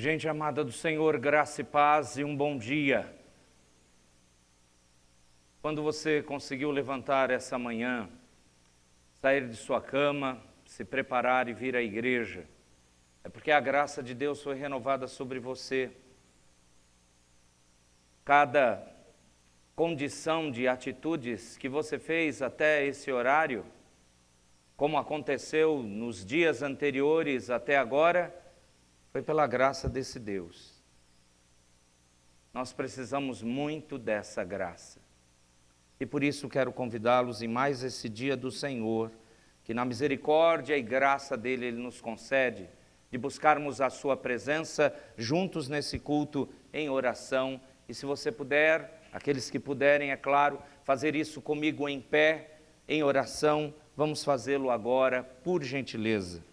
Gente amada do Senhor, graça e paz e um bom dia. Quando você conseguiu levantar essa manhã, sair de sua cama, se preparar e vir à igreja, é porque a graça de Deus foi renovada sobre você. Cada condição de atitudes que você fez até esse horário, como aconteceu nos dias anteriores até agora, foi pela graça desse Deus. Nós precisamos muito dessa graça. E por isso quero convidá-los em mais esse dia do Senhor, que na misericórdia e graça dele Ele nos concede, de buscarmos a sua presença juntos nesse culto em oração. E se você puder, aqueles que puderem, é claro, fazer isso comigo em pé, em oração, vamos fazê-lo agora, por gentileza.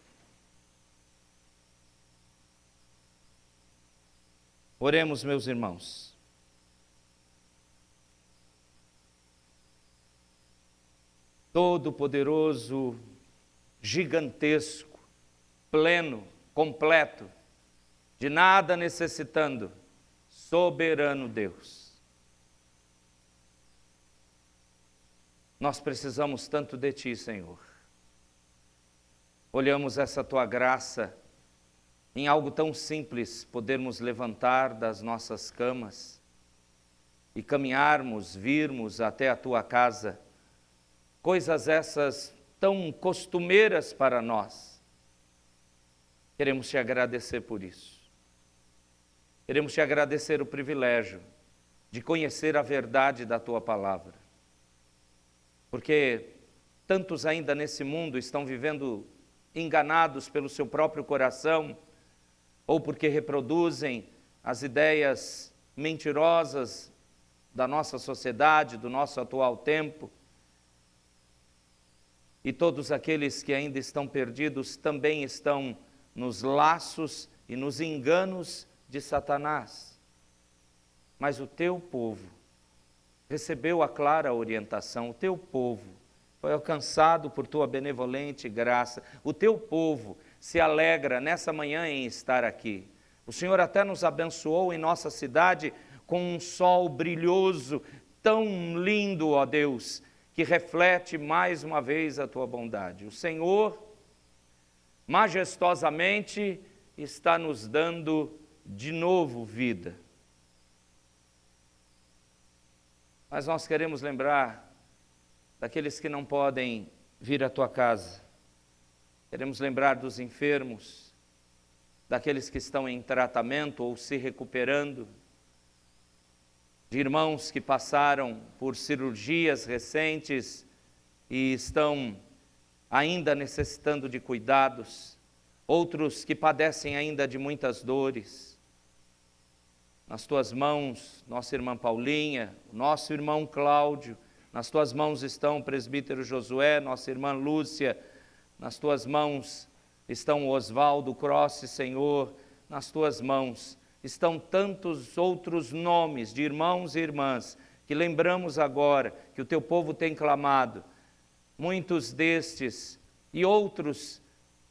Oremos, meus irmãos. Todo-poderoso, gigantesco, pleno, completo, de nada necessitando, soberano Deus. Nós precisamos tanto de Ti, Senhor. Olhamos essa Tua graça em algo tão simples, podermos levantar das nossas camas e caminharmos, virmos até a Tua casa, coisas essas tão costumeiras para nós. Queremos Te agradecer por isso. Queremos Te agradecer o privilégio de conhecer a verdade da Tua palavra. Porque tantos ainda nesse mundo estão vivendo enganados pelo seu próprio coração, ou porque reproduzem as ideias mentirosas da nossa sociedade, do nosso atual tempo. E todos aqueles que ainda estão perdidos também estão nos laços e nos enganos de Satanás. Mas o teu povo recebeu a clara orientação, o teu povo foi alcançado por tua benevolente graça, o teu povo se alegra nessa manhã em estar aqui. O Senhor até nos abençoou em nossa cidade com um sol brilhoso, tão lindo, ó Deus, que reflete mais uma vez a Tua bondade. O Senhor, majestosamente, está nos dando de novo vida. Mas nós queremos lembrar daqueles que não podem vir à Tua casa. Queremos lembrar dos enfermos, daqueles que estão em tratamento ou se recuperando, de irmãos que passaram por cirurgias recentes e estão ainda necessitando de cuidados, outros que padecem ainda de muitas dores. Nas Tuas mãos, nossa irmã Paulinha, nosso irmão Cláudio, nas Tuas mãos estão o presbítero Josué, nossa irmã Lúcia, nas Tuas mãos estão o Oswaldo Crossi, Senhor, nas Tuas mãos estão tantos outros nomes de irmãos e irmãs que lembramos agora que o Teu povo tem clamado. Muitos destes e outros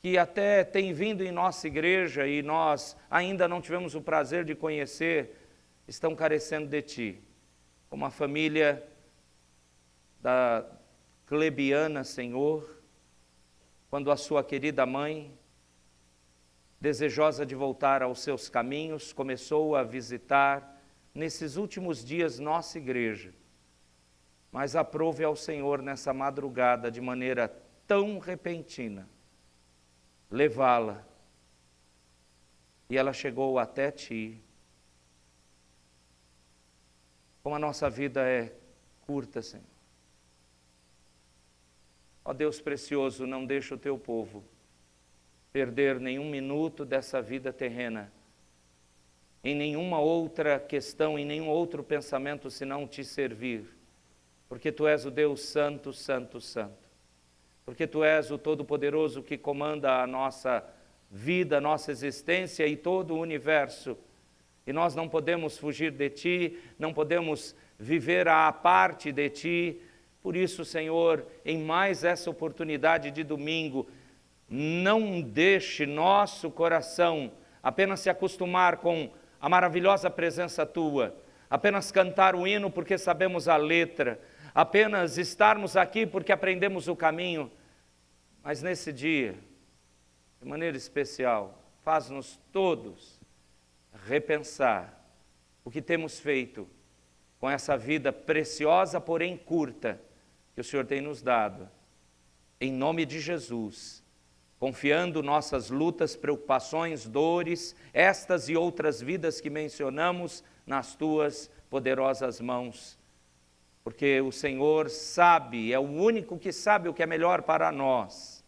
que até têm vindo em nossa igreja e nós ainda não tivemos o prazer de conhecer, estão carecendo de Ti. Como a família da Clebiana, Senhor, quando a sua querida mãe, desejosa de voltar aos seus caminhos, começou a visitar nesses últimos dias nossa igreja. Mas aprove ao Senhor nessa madrugada, de maneira tão repentina, levá-la. E ela chegou até Ti. Como a nossa vida é curta, Senhor. Ó Deus precioso, não deixa o Teu povo perder nenhum minuto dessa vida terrena, em nenhuma outra questão, em nenhum outro pensamento, senão Te servir, porque Tu és o Deus Santo, Santo, Santo, porque Tu és o Todo-Poderoso que comanda a nossa vida, a nossa existência e todo o universo, e nós não podemos fugir de Ti, não podemos viver à parte de Ti. Por isso, Senhor, em mais essa oportunidade de domingo, não deixe nosso coração apenas se acostumar com a maravilhosa presença tua, apenas cantar o hino porque sabemos a letra, apenas estarmos aqui porque aprendemos o caminho, mas nesse dia, de maneira especial, faz-nos todos repensar o que temos feito com essa vida preciosa, porém curta, que o Senhor tem nos dado. Em nome de Jesus, confiando nossas lutas, preocupações, dores, estas e outras vidas que mencionamos nas tuas poderosas mãos. Porque o Senhor sabe, é o único que sabe o que é melhor para nós.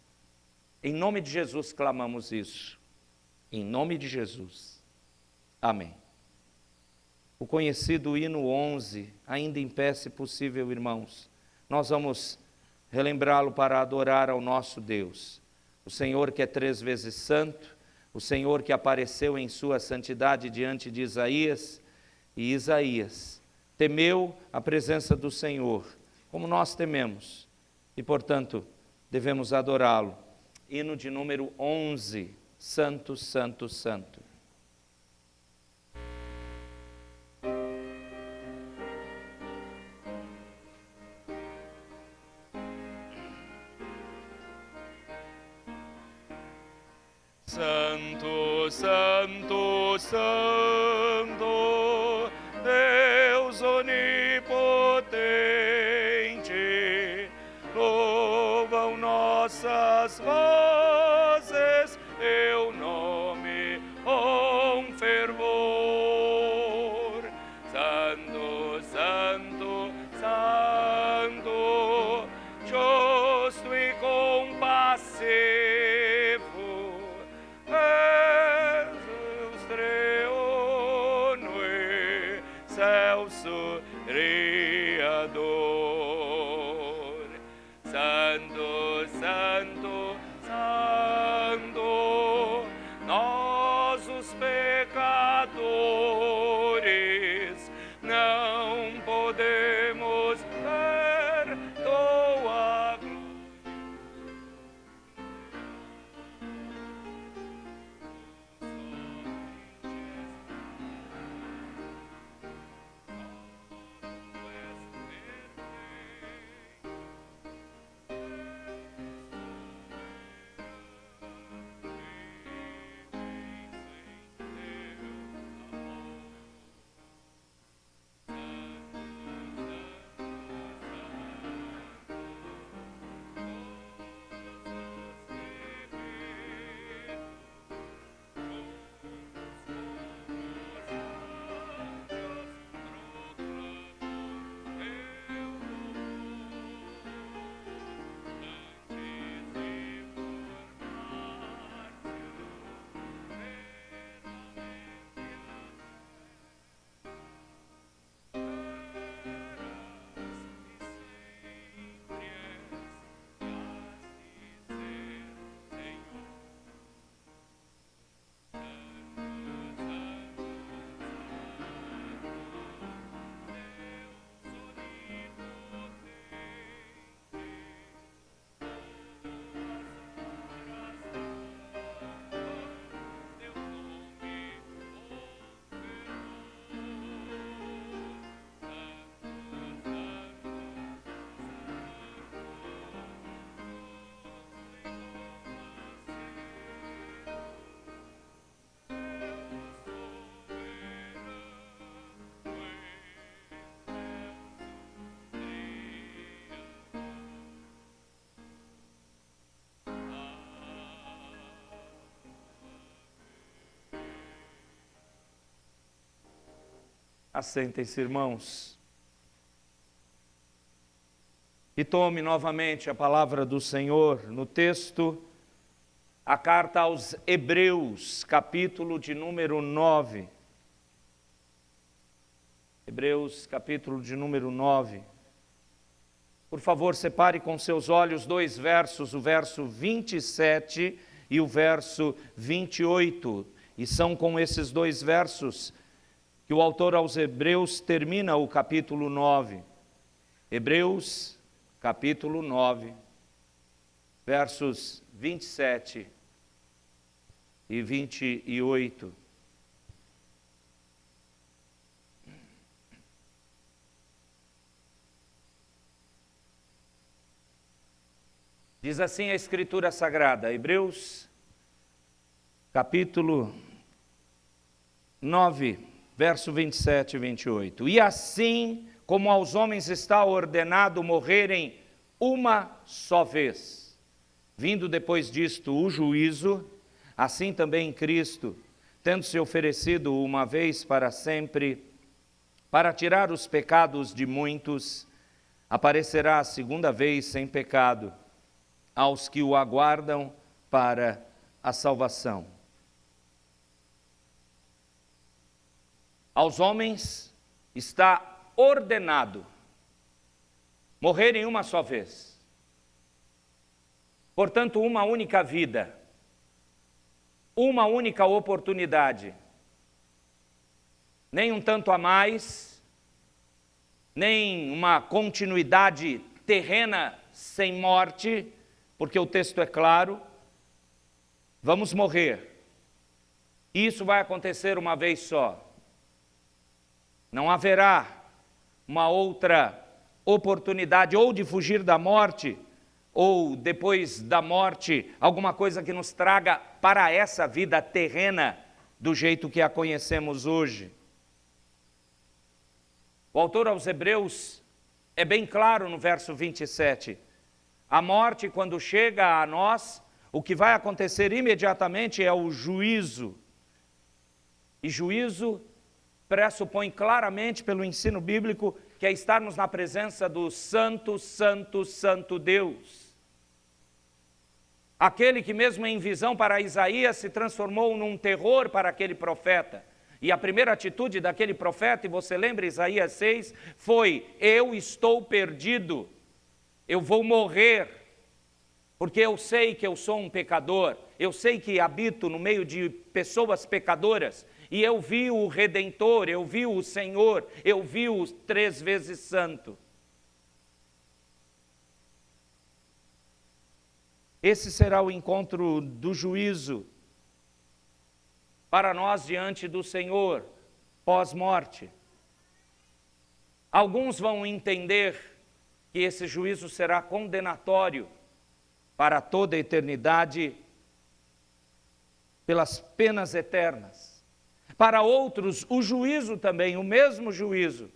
Em nome de Jesus clamamos isso. Em nome de Jesus. Amém. O conhecido hino 11, ainda em pé, se possível, irmãos. Nós vamos relembrá-lo para adorar ao nosso Deus. O Senhor que é 3 vezes santo, o Senhor que apareceu em sua santidade diante de Isaías, e Isaías temeu a presença do Senhor, como nós tememos, e portanto devemos adorá-lo. Hino de número 11, Santo, Santo, Santo. Santo, Santo, Santo, Deus onipotente, louvam nossas vozes teu nome com fervor. Santo, Santo, Santo, justo e compassivo, Celso Criador. Santo, Santo, Santo, nós os pecadores não podemos ver tua glória. Assentem-se, irmãos, e tome novamente a palavra do Senhor no texto, a carta aos Hebreus, capítulo de número 9. Hebreus, capítulo de número 9. Por favor, separe com seus olhos 2 versos, o verso 27 e o verso 28. E são com esses 2 versos que o autor aos Hebreus termina o capítulo 9. Hebreus, capítulo 9, versos 27 e 28. Diz assim a Escritura Sagrada, Hebreus, capítulo 9, verso 27 e 28. E assim como aos homens está ordenado morrerem uma só vez, vindo depois disto o juízo, assim também Cristo, tendo se oferecido uma vez para sempre, para tirar os pecados de muitos, aparecerá a segunda vez sem pecado, aos que o aguardam para a salvação. Aos homens está ordenado morrerem uma só vez. Portanto, uma única vida, uma única oportunidade, nem um tanto a mais, nem uma continuidade terrena sem morte, porque o texto é claro, vamos morrer. Isso vai acontecer uma vez só. Não haverá uma outra oportunidade ou de fugir da morte, ou depois da morte, alguma coisa que nos traga para essa vida terrena do jeito que a conhecemos hoje. O autor aos Hebreus é bem claro no verso 27. A morte, quando chega a nós, o que vai acontecer imediatamente é o juízo. E juízo pressupõe claramente, pelo ensino bíblico, que é estarmos na presença do Santo, Santo, Santo Deus. Aquele que mesmo em visão para Isaías se transformou num terror para aquele profeta. E a primeira atitude daquele profeta, e você lembra Isaías 6, foi: eu estou perdido. Eu vou morrer, porque eu sei que eu sou um pecador, eu sei que habito no meio de pessoas pecadoras, e eu vi o Redentor, eu vi o Senhor, eu vi o 3 vezes Santo. Esse será o encontro do juízo para nós diante do Senhor, pós-morte. Alguns vão entender que esse juízo será condenatório para toda a eternidade, pelas penas eternas. Para outros, o juízo também, o mesmo juízo,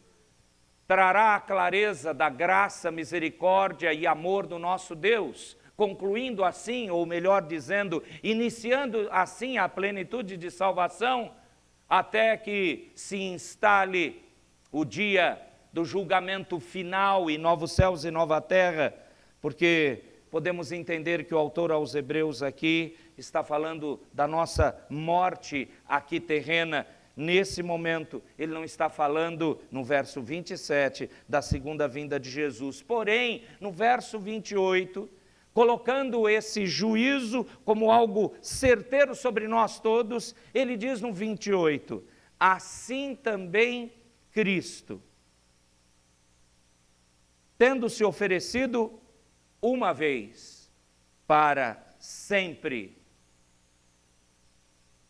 trará a clareza da graça, misericórdia e amor do nosso Deus, concluindo assim, ou melhor dizendo, iniciando assim a plenitude de salvação, até que se instale o dia do julgamento final e novos céus e nova terra, porque podemos entender que o autor aos Hebreus aqui está falando da nossa morte aqui terrena. Nesse momento, ele não está falando, no verso 27, da segunda vinda de Jesus. Porém, no verso 28, colocando esse juízo como algo certeiro sobre nós todos, ele diz no 28, assim também Cristo, tendo se oferecido uma vez para sempre.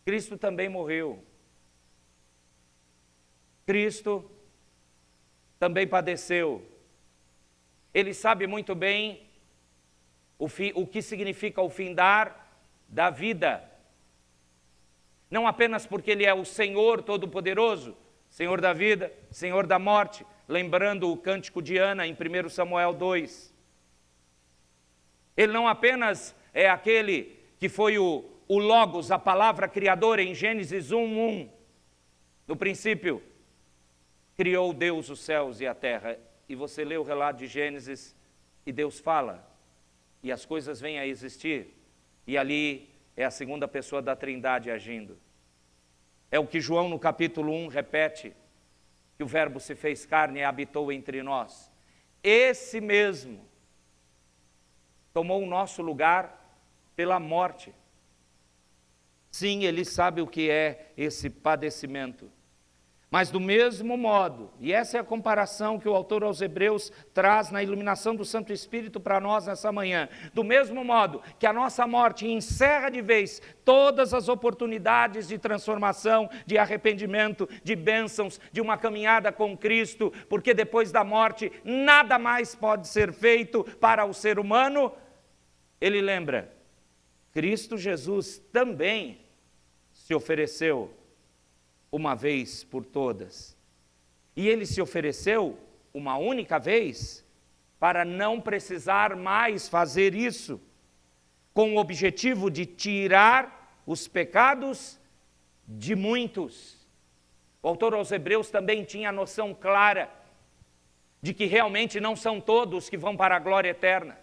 Cristo também morreu. Cristo também padeceu. Ele sabe muito bem o que significa o findar da vida. Não apenas porque Ele é o Senhor Todo-Poderoso, Senhor da vida, Senhor da morte, lembrando o cântico de Ana em 1 Samuel 2. Ele não apenas é aquele que foi o Logos, a palavra criadora em Gênesis 1:1. No princípio, criou Deus os céus e a terra. E você lê o relato de Gênesis e Deus fala. E as coisas vêm a existir. E ali é a segunda pessoa da Trindade agindo. É o que João no capítulo 1 repete, que o Verbo se fez carne e habitou entre nós. Esse mesmo tomou o nosso lugar pela morte. Sim, Ele sabe o que é esse padecimento. Mas do mesmo modo, e essa é a comparação que o autor aos Hebreus traz na iluminação do Santo Espírito para nós nessa manhã, do mesmo modo que a nossa morte encerra de vez todas as oportunidades de transformação, de arrependimento, de bênçãos, de uma caminhada com Cristo, porque depois da morte nada mais pode ser feito para o ser humano, ele lembra, Cristo Jesus também se ofereceu uma vez por todas. E ele se ofereceu uma única vez para não precisar mais fazer isso, com o objetivo de tirar os pecados de muitos. O autor aos Hebreus também tinha a noção clara de que realmente não são todos que vão para a glória eterna.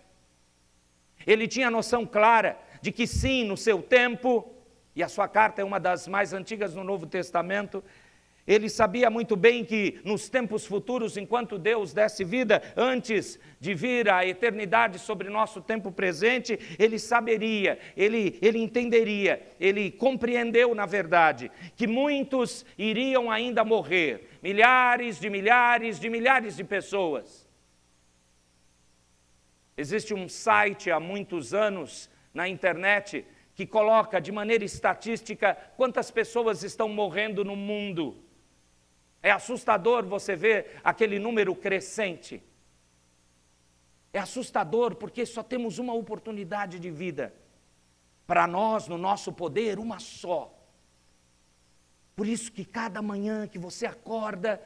Ele tinha a noção clara de que sim, no seu tempo, e a sua carta é uma das mais antigas no Novo Testamento, ele sabia muito bem que nos tempos futuros, enquanto Deus desse vida, antes de vir a eternidade sobre nosso tempo presente, ele saberia, ele entenderia, ele compreendeu na verdade, que muitos iriam ainda morrer, milhares de pessoas. Existe um site há muitos anos na internet que coloca de maneira estatística quantas pessoas estão morrendo no mundo. É assustador você ver aquele número crescente. É assustador porque só temos uma oportunidade de vida. Para nós, no nosso poder, uma só. Por isso que cada manhã que você acorda,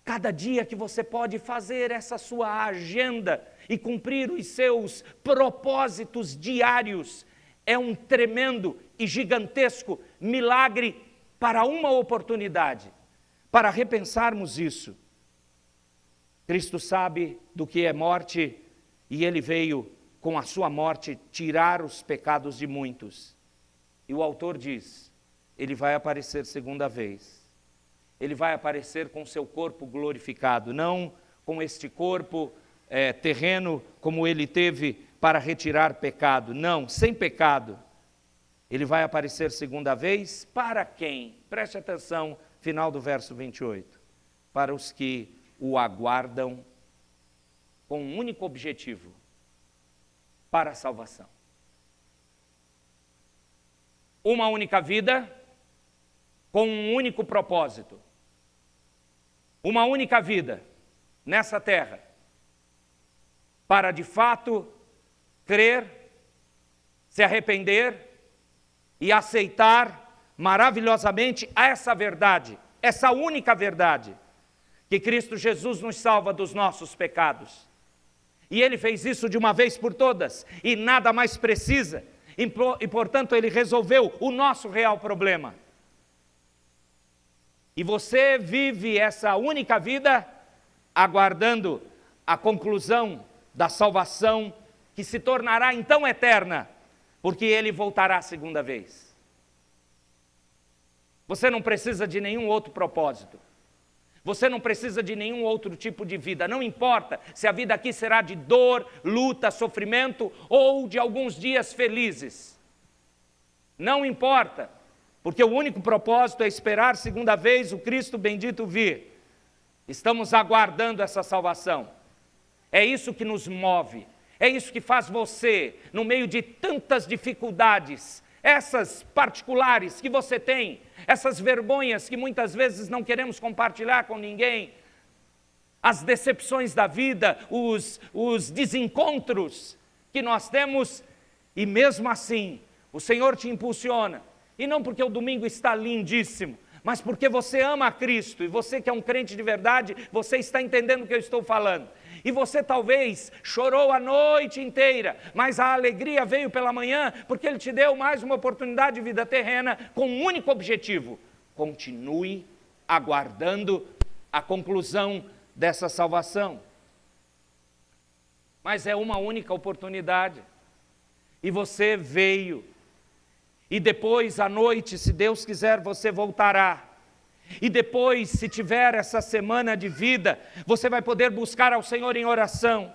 cada dia que você pode fazer essa sua agenda e cumprir os seus propósitos diários, é um tremendo e gigantesco milagre para uma oportunidade, para repensarmos isso. Cristo sabe do que é morte e ele veio com a sua morte tirar os pecados de muitos. E o autor diz, ele vai aparecer segunda vez. Ele vai aparecer com seu corpo glorificado, não com este corpo terreno como ele teve para retirar pecado, não, sem pecado. Ele vai aparecer segunda vez, para quem? Preste atenção, final do verso 28. Para os que o aguardam com um único objetivo, para a salvação. Uma única vida, com um único propósito. Uma única vida nessa terra, para de fato crer, se arrepender e aceitar maravilhosamente essa verdade, essa única verdade, que Cristo Jesus nos salva dos nossos pecados. E Ele fez isso de uma vez por todas, e nada mais precisa, e portanto Ele resolveu o nosso real problema. E você vive essa única vida aguardando a conclusão da salvação, que se tornará então eterna, porque Ele voltará a segunda vez. Você não precisa de nenhum outro propósito. Você não precisa de nenhum outro tipo de vida. Não importa se a vida aqui será de dor, luta, sofrimento ou de alguns dias felizes. Não importa, porque o único propósito é esperar segunda vez o Cristo bendito vir. Estamos aguardando essa salvação. É isso que nos move. É isso que faz você, no meio de tantas dificuldades, essas particulares que você tem, essas vergonhas que muitas vezes não queremos compartilhar com ninguém, as decepções da vida, os desencontros que nós temos, e mesmo assim, o Senhor te impulsiona, e não porque o domingo está lindíssimo, mas porque você ama a Cristo, e você que é um crente de verdade, você está entendendo o que eu estou falando. E você talvez chorou a noite inteira, mas a alegria veio pela manhã, porque Ele te deu mais uma oportunidade de vida terrena, com um único objetivo: continue aguardando a conclusão dessa salvação. Mas é uma única oportunidade, e você veio, e depois à noite, se Deus quiser, você voltará. E depois, se tiver essa semana de vida, você vai poder buscar ao Senhor em oração.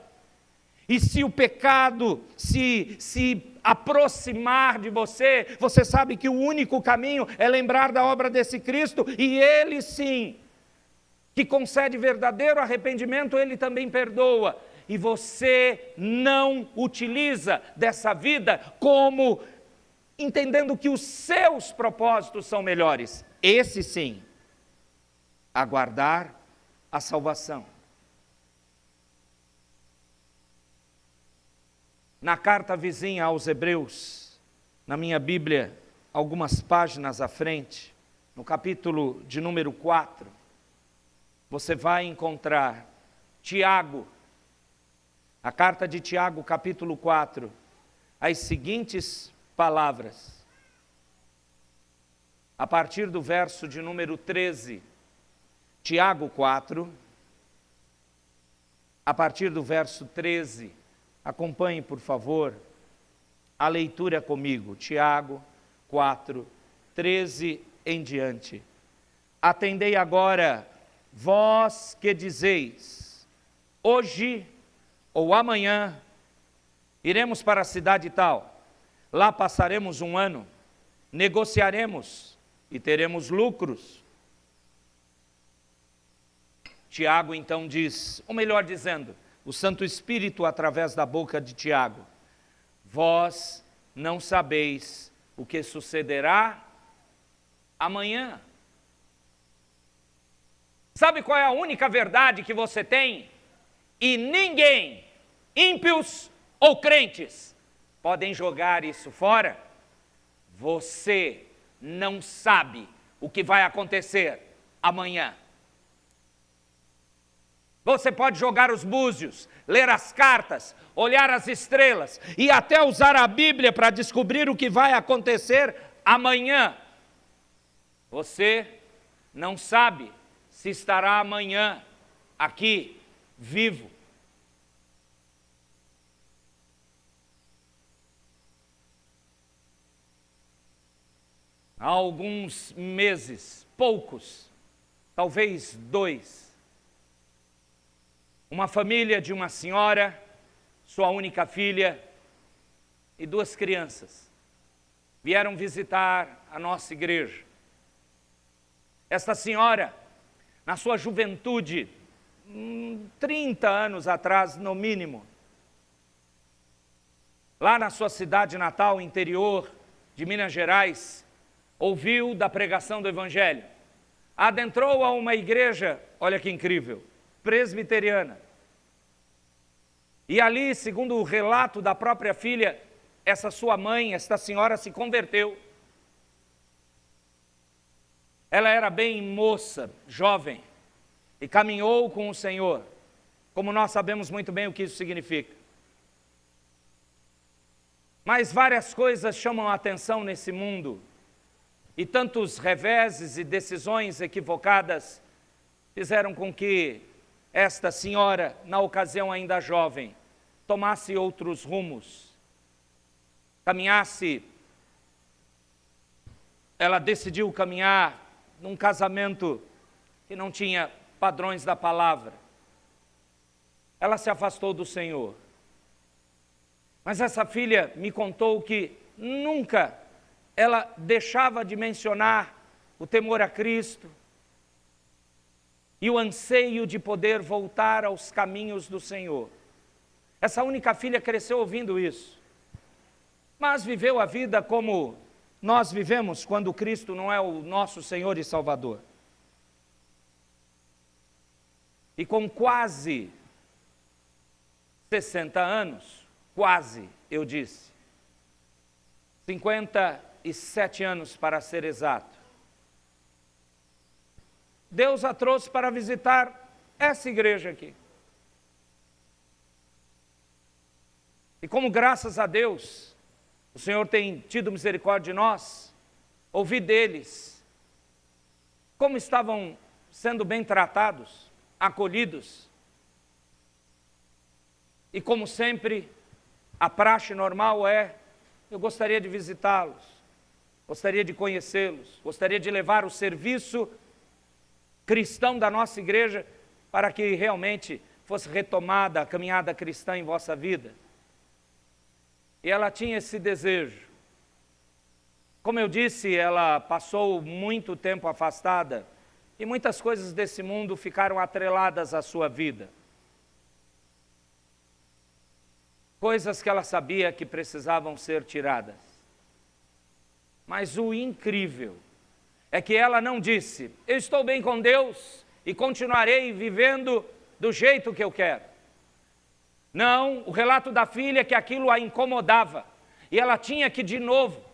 E se o pecado se aproximar de você, você sabe que o único caminho é lembrar da obra desse Cristo, e Ele sim que concede verdadeiro arrependimento, Ele também perdoa. E você não utiliza dessa vida como entendendo que os seus propósitos são melhores. Esse sim, aguardar a salvação. Na carta vizinha aos Hebreus, na minha Bíblia, algumas páginas à frente, no capítulo de número 4, você vai encontrar Tiago, a carta de Tiago, capítulo 4, as seguintes palavras. A partir do verso de número 13, Tiago 4, a partir do verso 13, acompanhe, por favor, a leitura comigo. Tiago 4, 13 em diante. Atendei agora, vós que dizeis, hoje ou amanhã iremos para a cidade tal, lá passaremos um ano, negociaremos e teremos lucros. Tiago então diz, ou melhor dizendo, o Santo Espírito através da boca de Tiago, vós não sabeis o que sucederá amanhã. Sabe qual é a única verdade que você tem? E ninguém, ímpios ou crentes, podem jogar isso fora. Você não sabe o que vai acontecer amanhã. Você pode jogar os búzios, ler as cartas, olhar as estrelas e até usar a Bíblia para descobrir o que vai acontecer amanhã. Você não sabe se estará amanhã aqui, vivo. Há alguns meses, poucos, talvez 2, uma família de uma senhora, sua única filha e 2 crianças vieram visitar a nossa igreja. Esta senhora, na sua juventude, 30 anos atrás, no mínimo, lá na sua cidade natal, interior de Minas Gerais, ouviu da pregação do Evangelho, adentrou a uma igreja, olha que incrível, presbiteriana. E ali, segundo o relato da própria filha, essa sua mãe, esta senhora se converteu. Ela era bem moça, jovem, e caminhou com o Senhor, como nós sabemos muito bem o que isso significa. Mas várias coisas chamam a atenção nesse mundo, e tantos reveses e decisões equivocadas fizeram com que esta senhora, na ocasião ainda jovem, tomasse outros rumos, caminhasse. Ela decidiu caminhar num casamento que não tinha padrões da palavra. Ela se afastou do Senhor. Mas essa filha me contou que nunca ela deixava de mencionar o temor a Cristo e o anseio de poder voltar aos caminhos do Senhor. Essa única filha cresceu ouvindo isso, mas viveu a vida como nós vivemos quando Cristo não é o nosso Senhor e Salvador. E com quase 60 anos, quase, eu disse, 57 anos para ser exato, Deus a trouxe para visitar essa igreja aqui. E como graças a Deus, o Senhor tem tido misericórdia de nós, ouvi deles como estavam sendo bem tratados, acolhidos. E como sempre, a praxe normal é, eu gostaria de visitá-los, gostaria de conhecê-los, gostaria de levar o serviço cristão da nossa igreja para que realmente fosse retomada a caminhada cristã em vossa vida. E ela tinha esse desejo. Como eu disse, ela passou muito tempo afastada E muitas coisas desse mundo ficaram atreladas à sua vida. Coisas que ela sabia que precisavam ser tiradas. Mas o incrível é que ela não disse: eu estou bem com Deus e continuarei vivendo do jeito que eu quero. Não, o relato da filha é que aquilo a incomodava. E ela tinha que, de novo,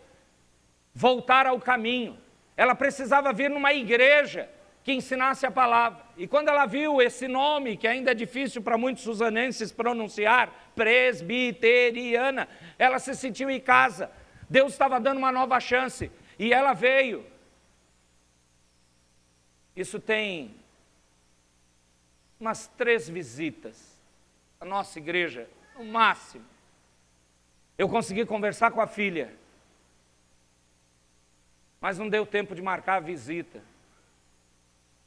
voltar ao caminho. Ela precisava vir numa igreja que ensinasse a palavra. E quando ela viu esse nome, que ainda é difícil para muitos suzanenses pronunciar, presbiteriana, ela se sentiu em casa. Deus estava dando uma nova chance. E ela veio. Isso tem umas 3 visitas. A nossa igreja, no máximo. Eu consegui conversar com a filha. Mas não deu tempo de marcar a visita.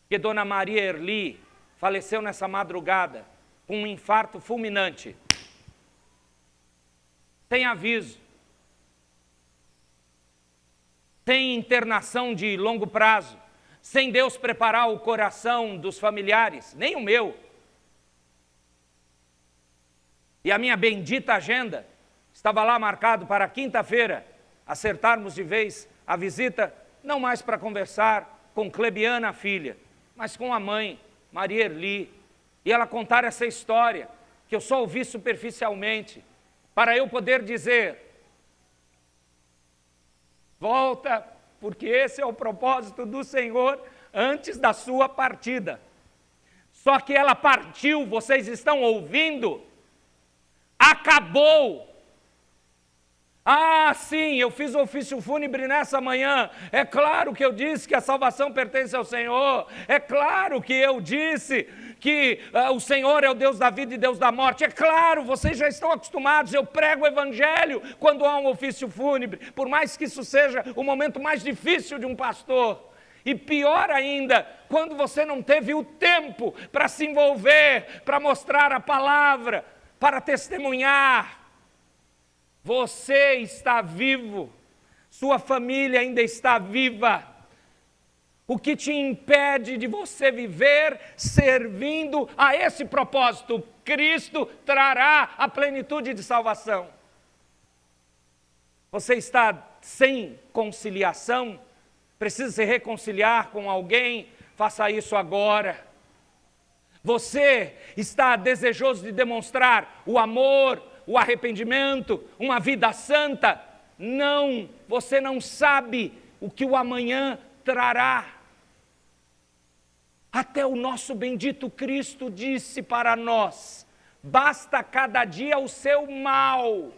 Porque Dona Maria Erli faleceu nessa madrugada com um infarto fulminante. Sem aviso. Sem internação de longo prazo. Sem Deus preparar o coração dos familiares, nem o meu. E a minha bendita agenda estava lá marcado para quinta-feira, acertarmos de vez a visita, não mais para conversar com Clebiana, a filha, mas com a mãe, Maria Erli, e ela contar essa história, que eu só ouvi superficialmente, para eu poder dizer: volta, porque esse é o propósito do Senhor antes da sua partida. Só que ela partiu, vocês estão ouvindo? Acabou. Ah, sim, eu fiz o ofício fúnebre nessa manhã. É claro que eu disse que a salvação pertence ao Senhor. É claro que eu disse que o Senhor é o Deus da vida e Deus da morte. É claro, vocês já estão acostumados. Eu prego o evangelho quando há um ofício fúnebre, por mais que isso seja o momento mais difícil de um pastor. E pior ainda, quando você não teve o tempo para se envolver, para mostrar a palavra, para testemunhar. Você está vivo, sua família ainda está viva. O que te impede de você viver servindo a esse propósito? Cristo trará a plenitude de salvação. Você está sem conciliação? Precisa se reconciliar com alguém? Faça isso agora. Você está desejoso de demonstrar o amor, o arrependimento, uma vida santa? Não, você não sabe o que o amanhã trará. Até o nosso bendito Cristo disse para nós: basta cada dia o seu mal.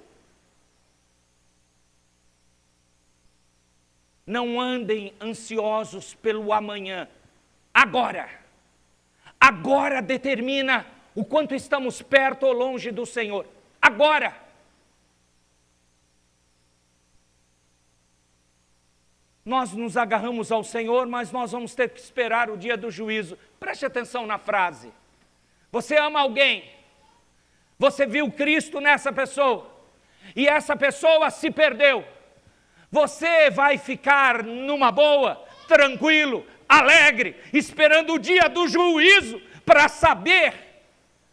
Não andem ansiosos pelo amanhã. Agora determina o quanto estamos perto ou longe do Senhor. Agora. Nós nos agarramos ao Senhor, mas nós vamos ter que esperar o dia do juízo. Preste atenção na frase. Você ama alguém. Você viu Cristo nessa pessoa. E essa pessoa se perdeu. Você vai ficar numa boa, tranquilo, alegre, esperando o dia do juízo para saber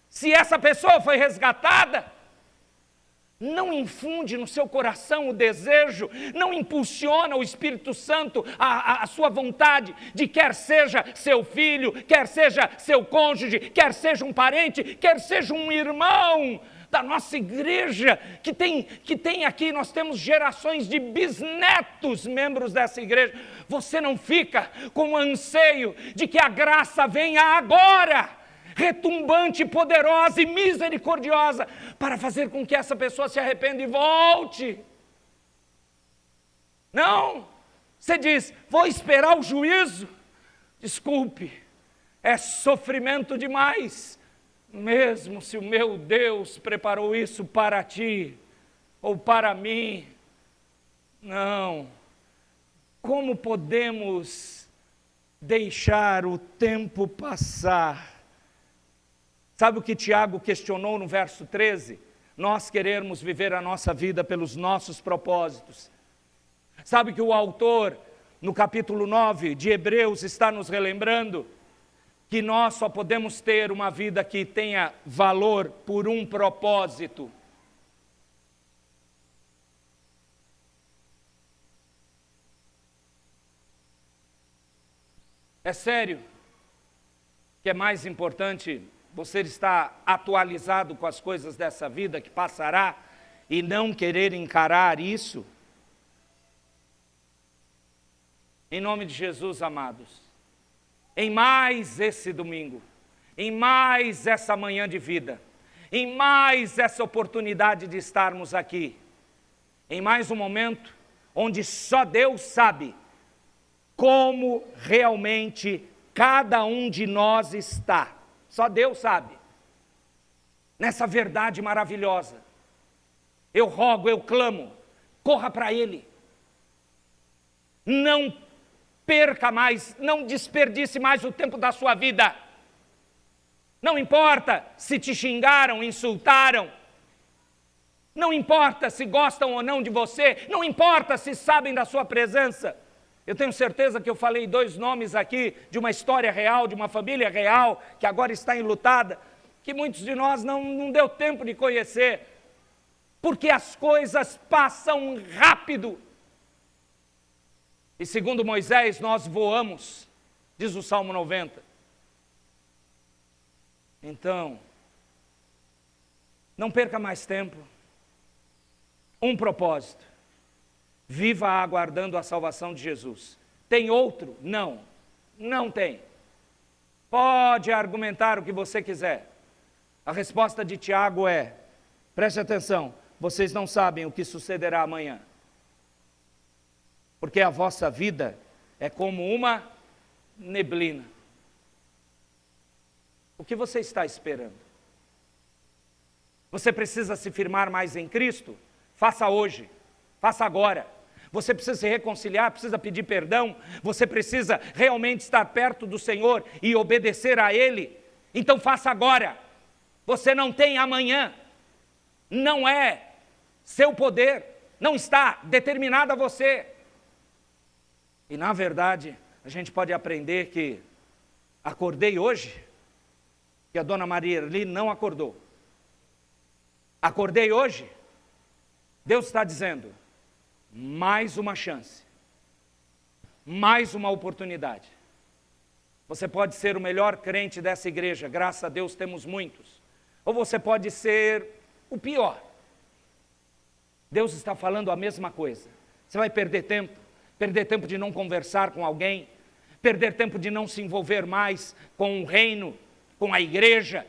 se essa pessoa foi resgatada? Não infunde no seu coração o desejo, não impulsiona o Espírito Santo a sua vontade de quer seja seu filho, quer seja seu cônjuge, quer seja um parente, quer seja um irmão da nossa igreja, que tem aqui, nós temos gerações de bisnetos membros dessa igreja. Você não fica com o anseio de que a graça venha agora, retumbante, poderosa e misericordiosa, para fazer com que essa pessoa se arrependa e volte. Não, você diz: vou esperar o juízo. Desculpe, é sofrimento demais. Mesmo se o meu Deus preparou isso para ti, ou para mim, não. Como podemos deixar o tempo passar? Sabe o que Tiago questionou no verso 13? Nós queremos viver a nossa vida pelos nossos propósitos. Sabe que o autor no capítulo 9 de Hebreus, está nos relembrando que nós só podemos ter uma vida que tenha valor por um propósito. É sério que é mais importante você estar atualizado com as coisas dessa vida que passará e não querer encarar isso? Em nome de Jesus, amados, em mais esse domingo, em mais essa manhã de vida, em mais essa oportunidade de estarmos aqui, em mais um momento onde só Deus sabe como realmente cada um de nós está. Só Deus sabe. Nessa verdade maravilhosa. Eu rogo, eu clamo, corra para Ele. Não perca mais, não desperdice mais o tempo da sua vida. Não importa se te xingaram, insultaram. Não importa se gostam ou não de você. Não importa se sabem da sua presença. Eu tenho certeza que eu falei 2 nomes aqui, de uma história real, de uma família real, que agora está enlutada, que muitos de nós não deu tempo de conhecer, porque as coisas passam rápido. E segundo Moisés, nós voamos, diz o Salmo 90. Então, não perca mais tempo. Um propósito. Viva aguardando a salvação de Jesus. Tem outro? Não. Não tem. Pode argumentar o que você quiser. A resposta de Tiago é, preste atenção, vocês não sabem o que sucederá amanhã. Porque a vossa vida é como uma neblina. O que você está esperando? Você precisa se firmar mais em Cristo? Faça hoje, faça agora. Você precisa se reconciliar, precisa pedir perdão, você precisa realmente estar perto do Senhor e obedecer a Ele. Então faça agora. Você não tem amanhã. Não é seu poder, não está determinado a você. E na verdade, a gente pode aprender que acordei hoje, que a dona Maria Erli não acordou. Acordei hoje, Deus está dizendo, mais uma chance, mais uma oportunidade. Você pode ser o melhor crente dessa igreja, graças a Deus temos muitos. Ou você pode ser o pior. Deus está falando a mesma coisa. Você vai perder tempo de não conversar com alguém, perder tempo de não se envolver mais com o reino, com a igreja,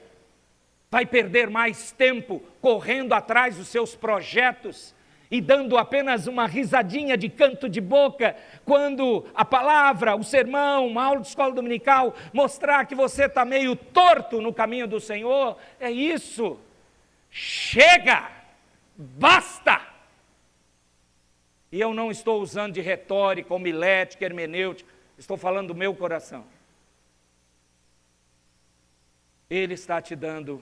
vai perder mais tempo correndo atrás dos seus projetos e dando apenas uma risadinha de canto de boca, quando a palavra, o sermão, uma aula de escola dominical, mostrar que você está meio torto no caminho do Senhor. É isso. Chega! Basta! E eu não estou usando de retórica, homilética, hermenêutica, estou falando do meu coração. Ele está te dando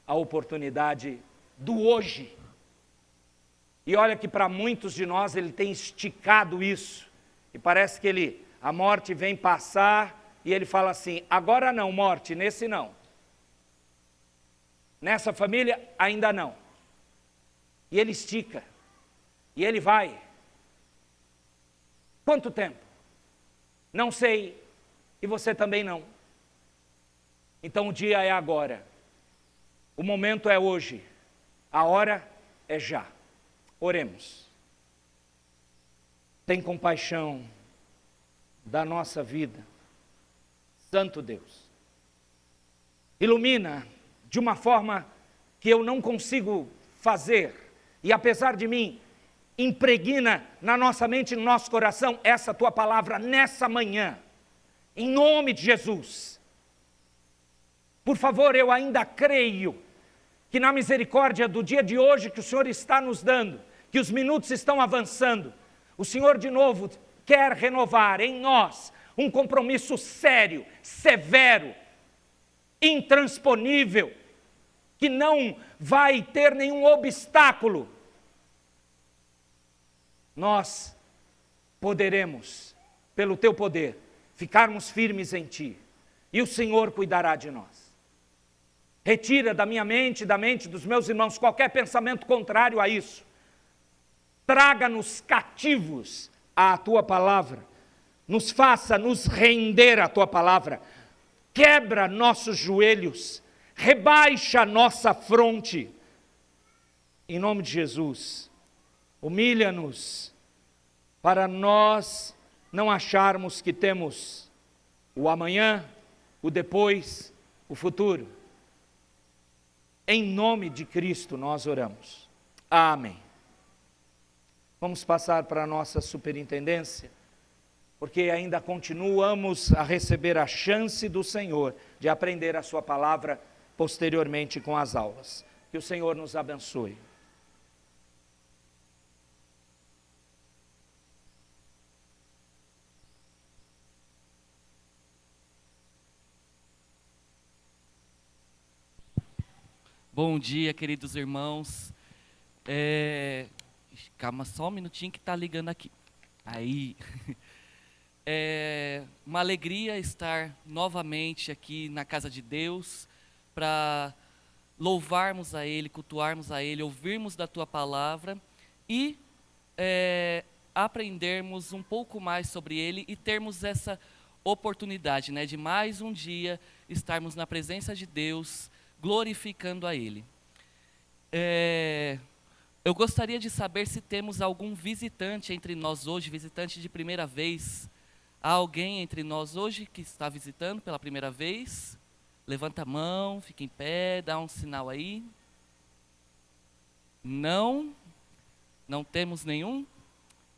a oportunidade do hoje. E olha que para muitos de nós ele tem esticado isso. E parece que a morte vem passar e ele fala assim, agora não, morte, nesse não. Nessa família, ainda não. E ele estica. E ele vai. Quanto tempo? Não sei. E você também não. Então o dia é agora. O momento é hoje. A hora é já. Oremos. Tem compaixão da nossa vida. Santo Deus. Ilumina de uma forma que eu não consigo fazer. E apesar de mim, impregna na nossa mente e no nosso coração essa tua palavra nessa manhã. Em nome de Jesus. Por favor, eu ainda creio que na misericórdia do dia de hoje que o Senhor está nos dando, que os minutos estão avançando, o Senhor de novo quer renovar em nós um compromisso sério, severo, intransponível, que não vai ter nenhum obstáculo. Nós poderemos pelo teu poder, ficarmos firmes em ti, e o Senhor cuidará de nós. Retira da minha mente e da mente dos meus irmãos qualquer pensamento contrário a isso. Traga-nos cativos à tua palavra, nos faça nos render à tua palavra, quebra nossos joelhos, rebaixa nossa fronte, em nome de Jesus, humilha-nos, para nós não acharmos que temos o amanhã, o depois, o futuro. Em nome de Cristo nós oramos. Amém. Vamos passar para a nossa superintendência, porque ainda continuamos a receber a chance do Senhor de aprender a sua palavra posteriormente com as aulas. Que o Senhor nos abençoe. Bom dia, queridos irmãos. Calma só um minutinho que está ligando aqui. Aí. É uma alegria estar novamente aqui na casa de Deus para louvarmos a Ele, cultuarmos a Ele, ouvirmos da Tua palavra e aprendermos um pouco mais sobre Ele e termos essa oportunidade, né, de mais um dia estarmos na presença de Deus, glorificando a Ele. Eu gostaria de saber se temos algum visitante entre nós hoje, visitante de primeira vez. Há alguém entre nós hoje que está visitando pela primeira vez? Levanta a mão, fica em pé, dá um sinal aí. Não temos nenhum?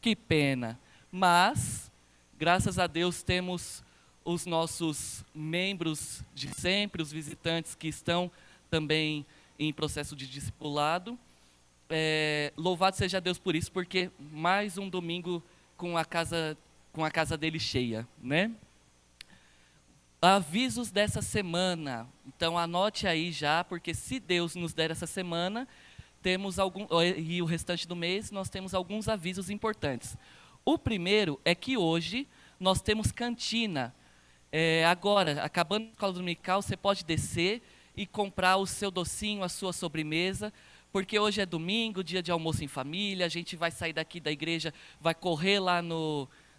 Que pena. Mas, graças a Deus, temos os nossos membros de sempre, os visitantes que estão também em processo de discipulado. Louvado seja Deus por isso, porque mais um domingo com a casa dele cheia, né? Avisos dessa semana. Então anote aí já, porque se Deus nos der essa semana, e o restante do mês, nós temos alguns avisos importantes. O primeiro é que hoje nós temos cantina. Agora, acabando a escola dominical, você pode descer e comprar o seu docinho, a sua sobremesa, porque hoje é domingo, dia de almoço em família, a gente vai sair daqui da igreja, vai correr lá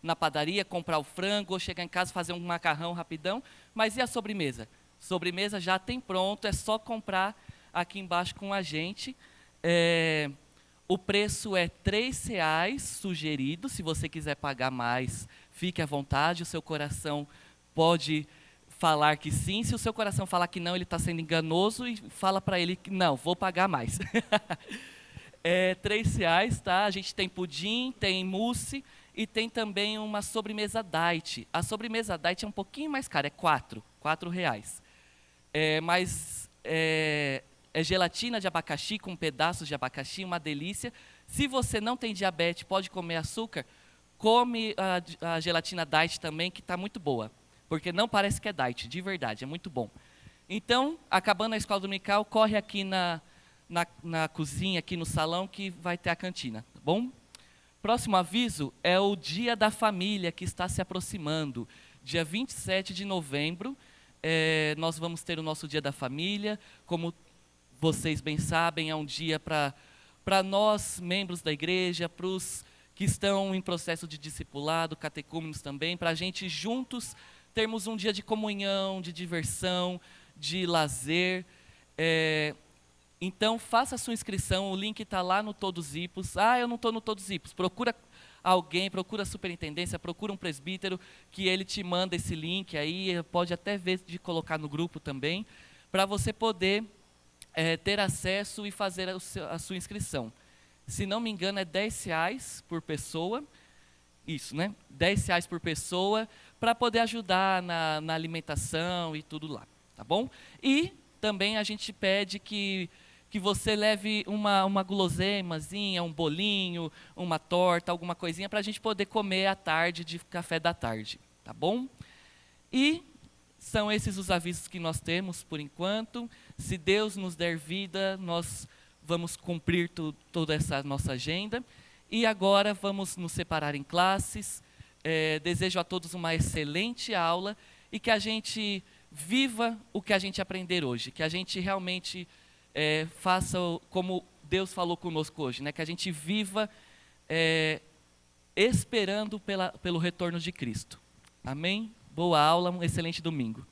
na padaria, comprar o frango, ou chegar em casa, fazer um macarrão rapidão. Mas e a sobremesa? Sobremesa já tem pronto, é só comprar aqui embaixo com a gente. O preço é R$3 sugerido. Se você quiser pagar mais, fique à vontade, o seu coração pode falar que sim. Se o seu coração falar que não, ele está sendo enganoso e fala para ele que não, vou pagar mais. R$3, tá? A gente tem pudim, tem mousse e tem também uma sobremesa diet. A sobremesa diet é um pouquinho mais cara, é R$4. Mas é gelatina de abacaxi com pedaços de abacaxi, uma delícia. Se você não tem diabetes, pode comer açúcar, come a gelatina diet também, que está muito boa. Porque não parece que é diet, de verdade, é muito bom. Então, acabando a escola dominical, corre aqui na cozinha, aqui no salão, que vai ter a cantina, tá bom? Próximo aviso é o Dia da Família, que está se aproximando. Dia 27 de novembro, nós vamos ter o nosso Dia da Família. Como vocês bem sabem, é um dia para nós, membros da igreja, para os que estão em processo de discipulado, catecúmenos também, para a gente juntos termos um dia de comunhão, de diversão, de lazer. Então, faça a sua inscrição, o link está lá no Todos Ipos. Eu não estou no Todos Ipos. Procura alguém, procura a superintendência, procura um presbítero, que ele te manda esse link aí, pode até ver de colocar no grupo também, para você poder ter acesso e fazer a sua inscrição. Se não me engano, é R$10 por pessoa. Isso, né? R$10 por pessoa, para poder ajudar na alimentação e tudo lá, tá bom? E também a gente pede que você leve uma guloseimazinha, um bolinho, uma torta, alguma coisinha, para a gente poder comer à tarde, de café da tarde, tá bom? E são esses os avisos que nós temos por enquanto. Se Deus nos der vida, nós vamos cumprir toda essa nossa agenda. E agora vamos nos separar em classes. desejo a todos uma excelente aula e que a gente viva o que a gente aprender hoje, que a gente realmente faça como Deus falou conosco hoje, né? Que a gente viva esperando pelo retorno de Cristo. Amém? Boa aula, um excelente domingo.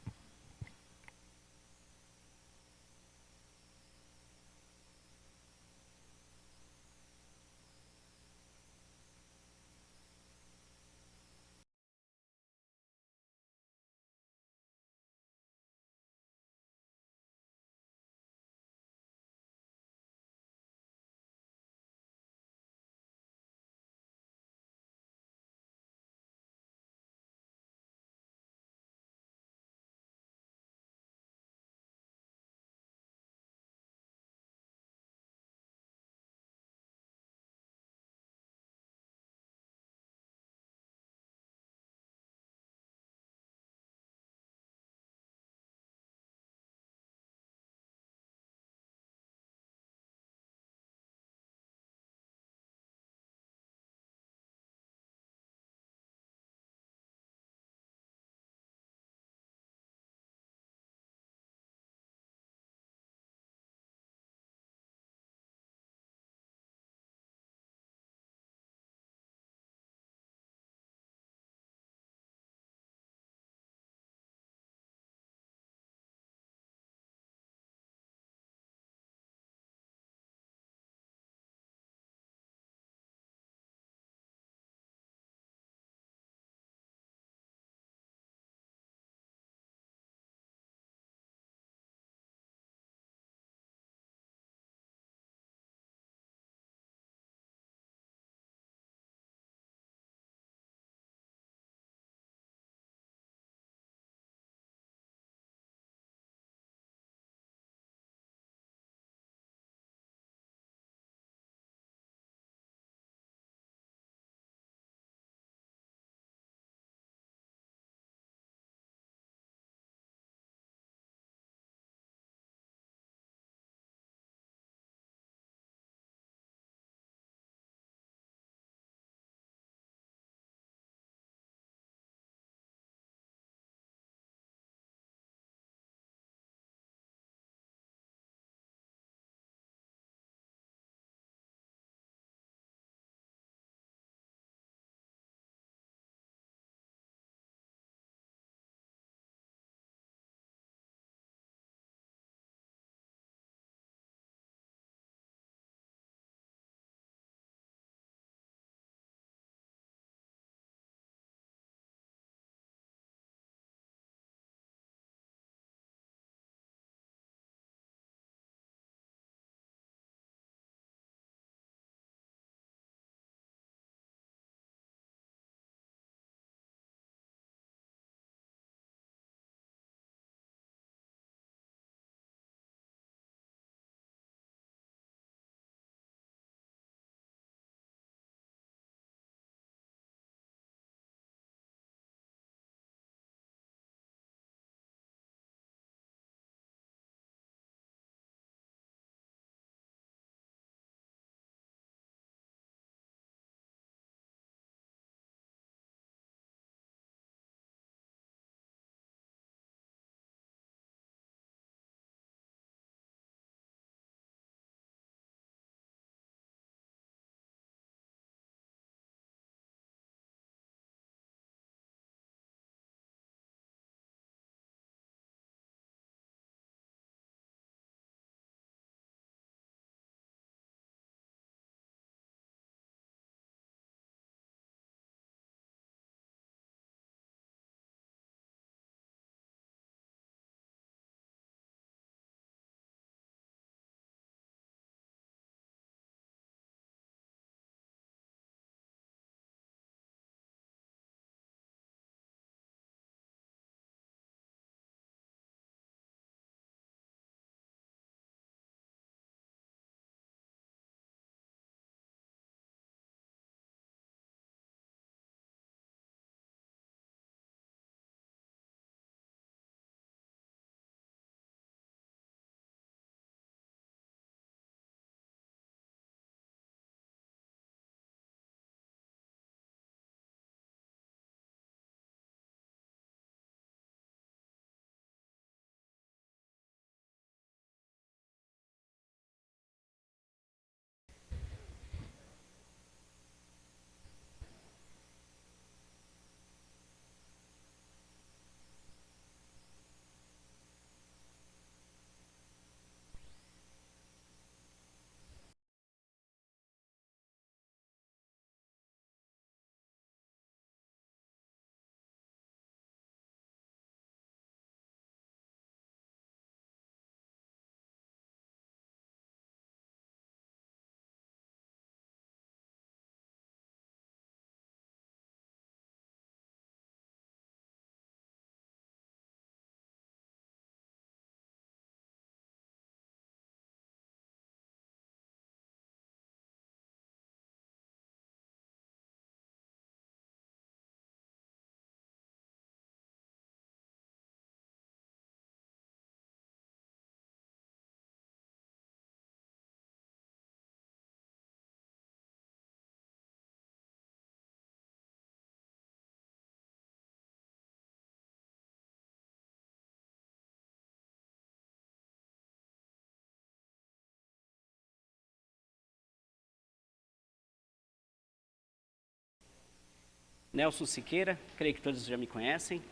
Nelson Siqueira, creio que todos já me conhecem.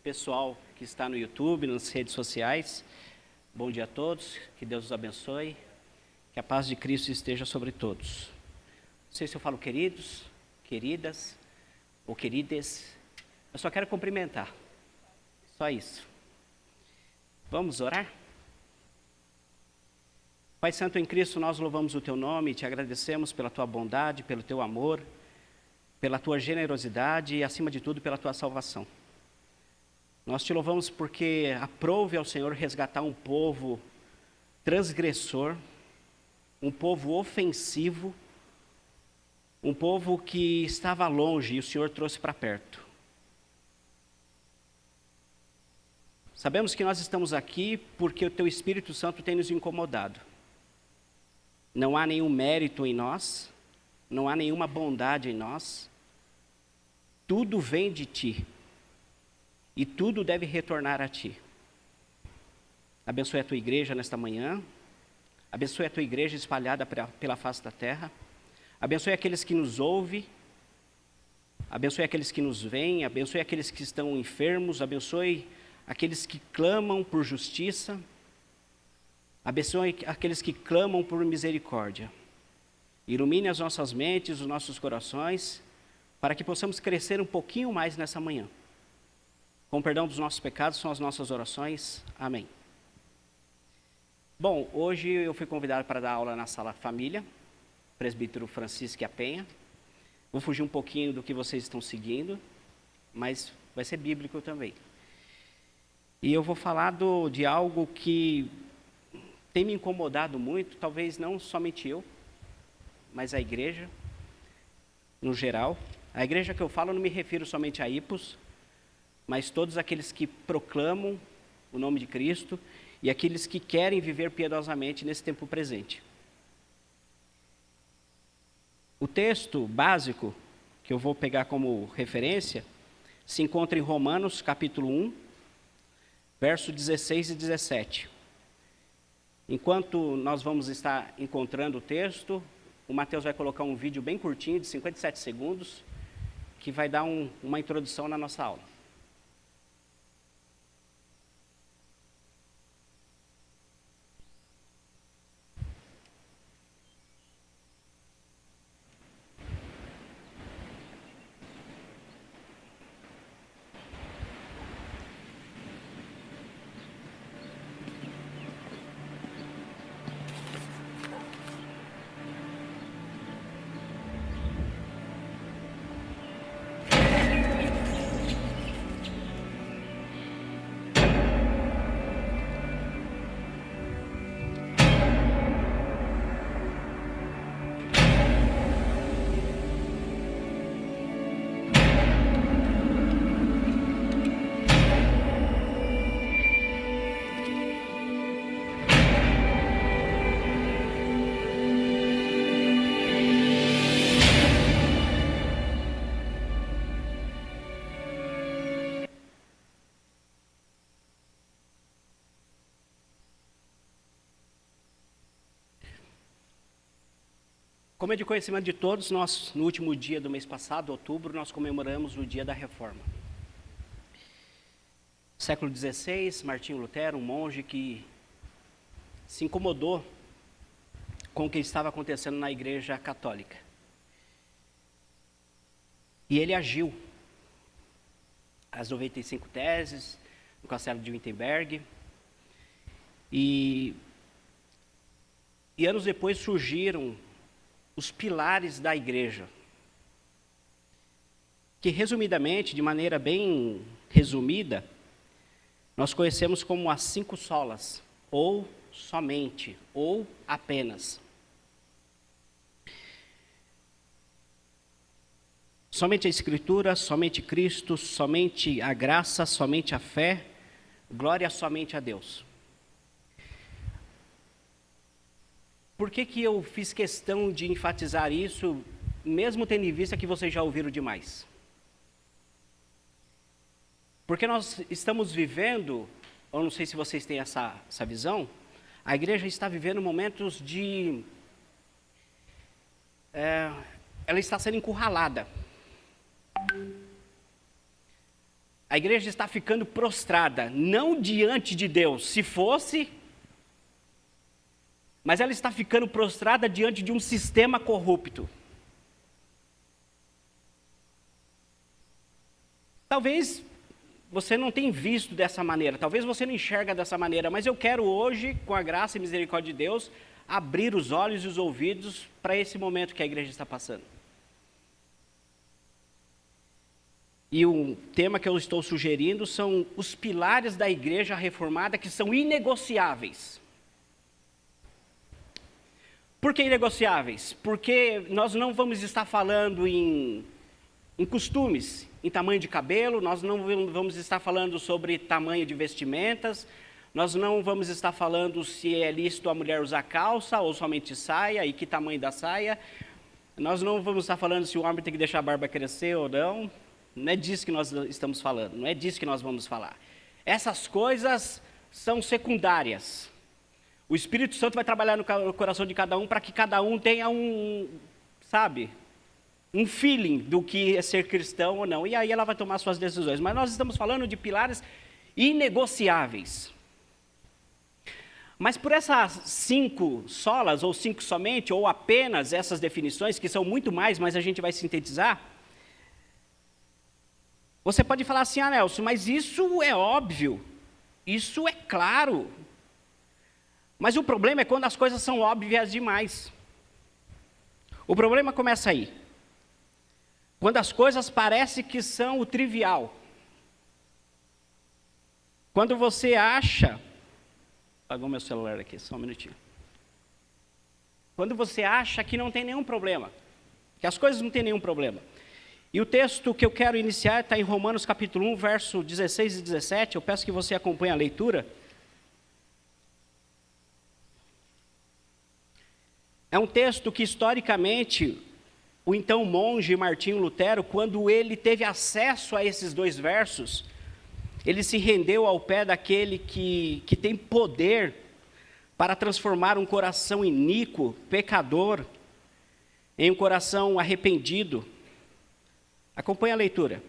Pessoal que está no YouTube, nas redes sociais, bom dia a todos, que Deus os abençoe, que a paz de Cristo esteja sobre todos. Não sei se eu falo queridos, queridas ou querides, eu só quero cumprimentar, só isso. Vamos orar? Pai Santo em Cristo, nós louvamos o Teu nome e Te agradecemos pela Tua bondade, pelo Teu amor, pela Tua generosidade e, acima de tudo, pela Tua salvação. Nós Te louvamos porque aprove ao Senhor resgatar um povo transgressor, um povo ofensivo, um povo que estava longe e o Senhor trouxe para perto. Sabemos que nós estamos aqui porque o Teu Espírito Santo tem nos incomodado. Não há nenhum mérito em nós, não há nenhuma bondade em nós. Tudo vem de Ti e tudo deve retornar a Ti. Abençoe a Tua igreja nesta manhã, abençoe a Tua igreja espalhada pela face da terra, abençoe aqueles que nos ouvem, abençoe aqueles que nos veem, abençoe aqueles que estão enfermos, abençoe aqueles que clamam por justiça, abençoe aqueles que clamam por misericórdia. Ilumine as nossas mentes, os nossos corações, para que possamos crescer um pouquinho mais nessa manhã. Com perdão dos nossos pecados, são as nossas orações. Amém. Bom, hoje eu fui convidado para dar aula na Sala Família, presbítero Francisco Penha. Vou fugir um pouquinho do que vocês estão seguindo, mas vai ser bíblico também. E eu vou falar de algo que tem me incomodado muito, talvez não somente eu, mas a igreja, no geral. A igreja que eu falo, não me refiro somente a Ipos, mas todos aqueles que proclamam o nome de Cristo e aqueles que querem viver piedosamente nesse tempo presente. O texto básico, que eu vou pegar como referência, se encontra em Romanos, capítulo 1, versos 16 e 17. Enquanto nós vamos estar encontrando o texto, o Mateus vai colocar um vídeo bem curtinho, de 57 segundos, que vai dar uma introdução na nossa aula. Como é de conhecimento de todos, nós, no último dia do mês passado, outubro, nós comemoramos o dia da Reforma. Século XVI, Martinho Lutero, um monge que se incomodou com o que estava acontecendo na Igreja Católica. E ele agiu. As 95 teses, no Castelo de Wittenberg. E anos depois surgiram os pilares da igreja, que resumidamente, de maneira bem resumida, nós conhecemos como as 5 solas, ou somente, ou apenas. Somente a Escritura, somente Cristo, somente a graça, somente a fé, glória somente a Deus. Por que eu fiz questão de enfatizar isso, mesmo tendo em vista que vocês já ouviram demais? Porque nós estamos vivendo, ou não sei se vocês têm essa visão, a igreja está vivendo momentos de... ela está sendo encurralada. A igreja está ficando prostrada, não diante de Deus, se fosse, mas ela está ficando prostrada diante de um sistema corrupto. Talvez você não tenha visto dessa maneira, talvez você não enxerga dessa maneira, mas eu quero hoje, com a graça e misericórdia de Deus, abrir os olhos e os ouvidos para esse momento que a igreja está passando. E o tema que eu estou sugerindo são os pilares da igreja reformada que são inegociáveis. Por que inegociáveis? Porque nós não vamos estar falando em costumes, em tamanho de cabelo, nós não vamos estar falando sobre tamanho de vestimentas, nós não vamos estar falando se é lícito a mulher usar calça ou somente saia e que tamanho da saia, nós não vamos estar falando se o homem tem que deixar a barba crescer ou não. Não é disso que nós estamos falando, não é disso que nós vamos falar. Essas coisas são secundárias. O Espírito Santo vai trabalhar no coração de cada um para que cada um tenha um feeling do que é ser cristão ou não. E aí ela vai tomar suas decisões. Mas nós estamos falando de pilares inegociáveis. Mas por essas 5 solas, ou 5 somente, ou apenas essas definições, que são muito mais, mas a gente vai sintetizar, você pode falar assim, Nelson, mas isso é óbvio, isso é claro. Mas o problema é quando as coisas são óbvias demais. O problema começa aí. Quando as coisas parecem que são o trivial. Quando você acha... Apagou meu celular aqui, só um minutinho. Quando você acha que não tem nenhum problema, que as coisas não têm nenhum problema. E o texto que eu quero iniciar está em Romanos capítulo 1, verso 16 e 17. Eu peço que você acompanhe a leitura. É um texto que, historicamente, o então monge Martinho Lutero, quando ele teve acesso a esses 2 versos, ele se rendeu ao pé daquele que tem poder para transformar um coração iníquo, pecador, em um coração arrependido. Acompanhe a leitura.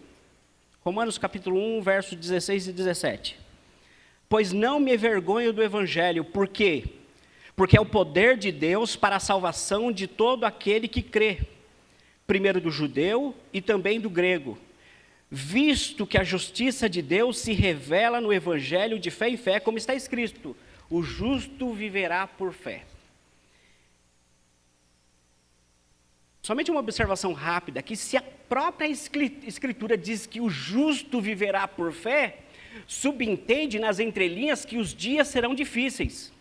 Romanos capítulo 1, verso 16 e 17. Pois não me envergonho do evangelho, por quê? Porque é o poder de Deus para a salvação de todo aquele que crê, primeiro do judeu e também do grego, visto que a justiça de Deus se revela no evangelho de fé em fé, como está escrito, o justo viverá por fé. Somente uma observação rápida, que se a própria Escritura diz que o justo viverá por fé, subentende nas entrelinhas que os dias serão difíceis.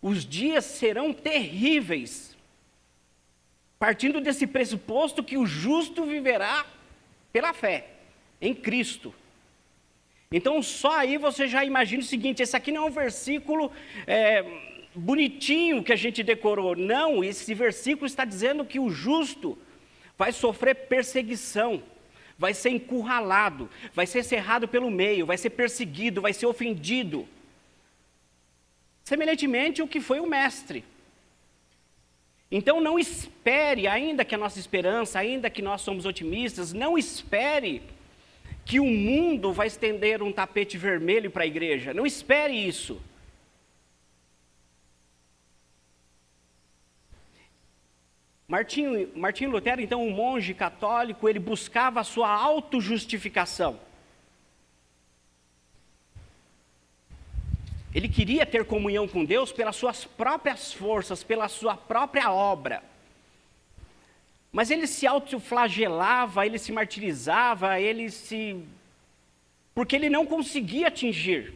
Os dias serão terríveis, partindo desse pressuposto que o justo viverá pela fé, em Cristo. Então, só aí você já imagina o seguinte, esse aqui não é um versículo bonitinho que a gente decorou. Não, esse versículo está dizendo que o justo vai sofrer perseguição, vai ser encurralado, vai ser cerrado pelo meio, vai ser perseguido, vai ser ofendido. Semelhantemente o que foi o mestre. Então não espere, ainda que a nossa esperança, ainda que nós somos otimistas, não espere que o mundo vai estender um tapete vermelho para a igreja. Não espere isso. Martinho Lutero, então, um monge católico, ele buscava a sua autojustificação. Ele queria ter comunhão com Deus pelas suas próprias forças, pela sua própria obra. Mas ele se autoflagelava, ele se martirizava, porque ele não conseguia atingir.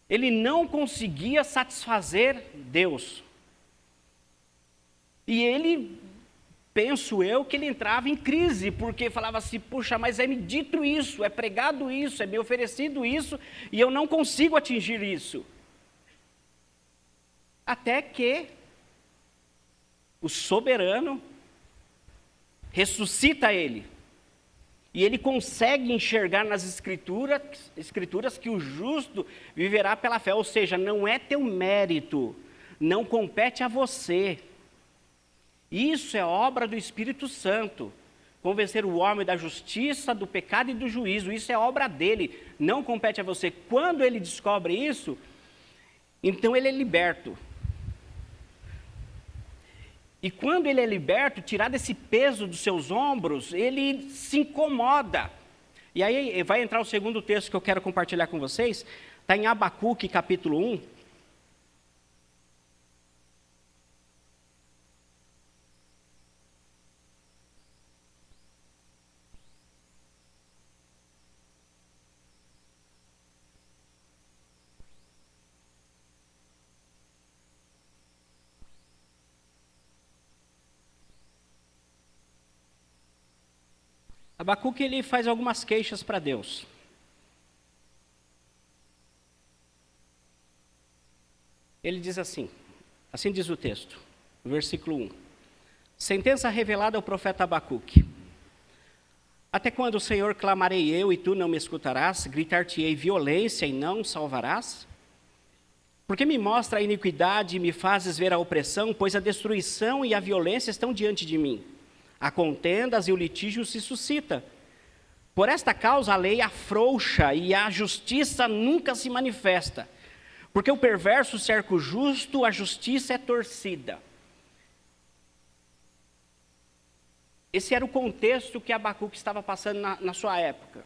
Ele não conseguia satisfazer Deus. E ele, penso eu, que ele entrava em crise, porque falava assim, puxa, mas é me dito isso, é pregado isso, é me oferecido isso, e eu não consigo atingir isso. Até que o soberano ressuscita ele, e ele consegue enxergar nas escrituras que o justo viverá pela fé, ou seja, não é teu mérito, não compete a você. Isso é obra do Espírito Santo. convencer o homem da justiça, do pecado e do juízo. Isso é obra dele, não compete a você. Quando ele descobre isso, então ele é liberto. E quando ele é liberto, tirado esse peso dos seus ombros, ele se incomoda. E aí vai entrar o segundo texto que eu quero compartilhar com vocês. Está em Abacuque, capítulo 1. Abacuque, ele faz algumas queixas para Deus. Ele diz assim diz o texto, versículo 1. Sentença revelada ao profeta Abacuque. Até quando, Senhor, clamarei eu e tu não me escutarás? Gritar-te-ei violência e não salvarás? Porque me mostra a iniquidade e me fazes ver a opressão, pois a destruição e a violência estão diante de mim. A contendas e o litígio se suscita. Por esta causa a lei afrouxa e a justiça nunca se manifesta. Porque o perverso cerca o justo, a justiça é torcida. Esse era o contexto que Abacuque estava passando na sua época.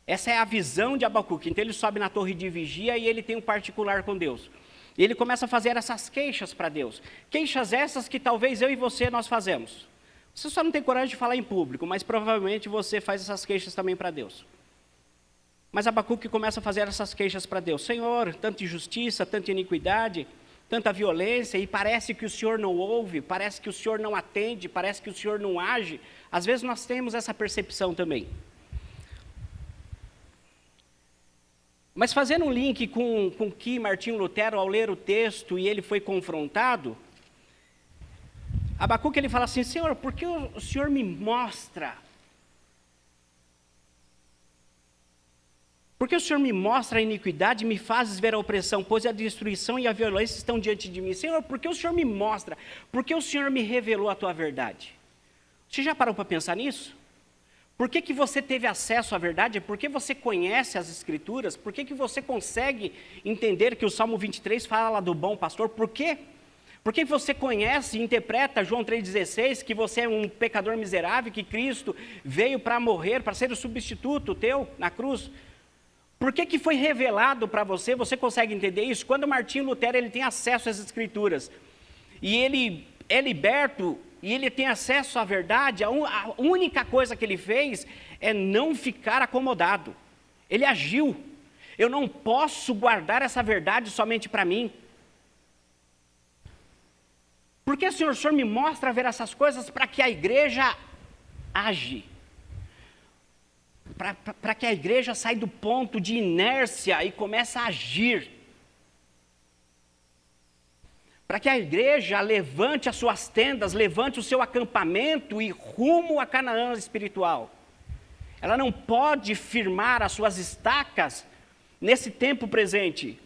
Essa é a visão de Abacuque. Então ele sobe na torre de vigia e ele tem um particular com Deus. E ele começa a fazer essas queixas para Deus. Queixas essas que talvez eu e você nós fazemos. Você só não tem coragem de falar em público, mas provavelmente você faz essas queixas também para Deus. Mas Abacuque começa a fazer essas queixas para Deus. Senhor, tanta injustiça, tanta iniquidade, tanta violência, e parece que o Senhor não ouve, parece que o Senhor não atende, parece que o Senhor não age. Às vezes nós temos essa percepção também. Mas fazendo um link com que Martinho Lutero, ao ler o texto, e ele foi confrontado, Abacuque ele fala assim, Senhor, por que o Senhor me mostra? Por que o Senhor me mostra a iniquidade e me fazes ver a opressão, pois a destruição e a violência estão diante de mim? Senhor, por que o Senhor me mostra? Por que o Senhor me revelou a tua verdade? Você já parou para pensar nisso? Por que você teve acesso à verdade? Por que você conhece as Escrituras? Por que você consegue entender que o Salmo 23 fala do bom pastor? Por quê? Porque você conhece e interpreta João 3,16, que você é um pecador miserável, que Cristo veio para morrer, para ser o substituto teu na cruz. Por que foi revelado para você? Você consegue entender isso? Quando Martinho Lutero ele tem acesso às Escrituras, e ele é liberto, e ele tem acesso à verdade, a única coisa que ele fez é não ficar acomodado. Ele agiu. Eu não posso guardar essa verdade somente para mim. Por que, Senhor, o Senhor me mostra ver essas coisas para que a igreja age? Para que a igreja saia do ponto de inércia e comece a agir. Para que a igreja levante as suas tendas, levante o seu acampamento e rumo a Canaã espiritual. Ela não pode firmar as suas estacas nesse tempo presente.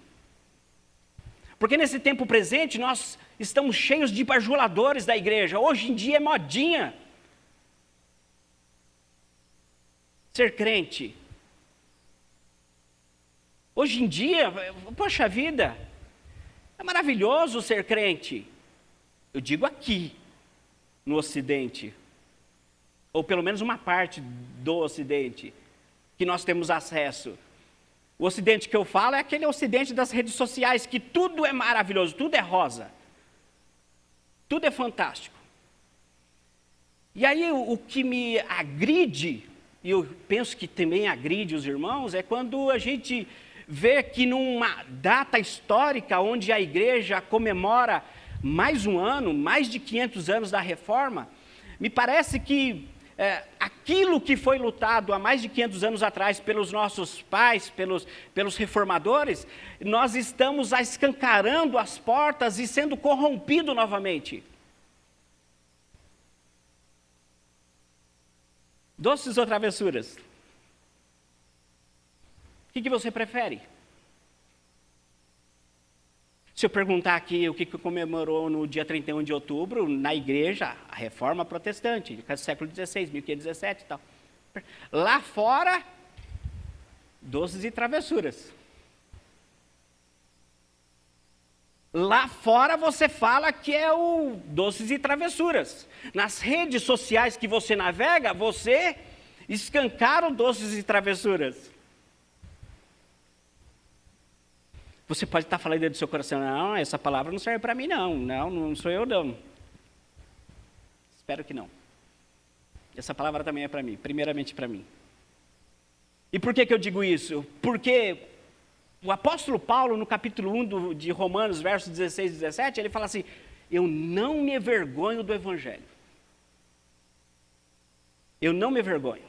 Porque nesse tempo presente nós estamos cheios de bajuladores da igreja. Hoje em dia é modinha ser crente. Hoje em dia, poxa vida, é maravilhoso ser crente. Eu digo aqui, no Ocidente, ou pelo menos uma parte do Ocidente, que nós temos acesso. O Ocidente que eu falo é aquele Ocidente das redes sociais, que tudo é maravilhoso, tudo é rosa. Tudo é fantástico. E aí o que me agride, e eu penso que também agride os irmãos, é quando a gente vê que numa data histórica onde a igreja comemora mais um ano, mais de 500 anos da reforma, me parece que aquilo que foi lutado há mais de 500 anos atrás pelos nossos pais, pelos reformadores, nós estamos escancarando as portas e sendo corrompido novamente. Doces ou travessuras? O que você prefere? Se eu perguntar aqui o que comemorou no dia 31 de outubro, na igreja, a Reforma Protestante, século XVI, 1517 e tal. Lá fora, doces e travessuras. Lá fora você fala que é o doces e travessuras. Nas redes sociais que você navega, você escancara o doces e travessuras. Você pode estar falando dentro do seu coração, não, essa palavra não serve para mim não sou eu não. Espero que não. Essa palavra também é para mim, primeiramente para mim. E por que eu digo isso? Porque o apóstolo Paulo, no capítulo 1 de Romanos, versos 16 e 17, ele fala assim, eu não me envergonho do evangelho. Eu não me envergonho.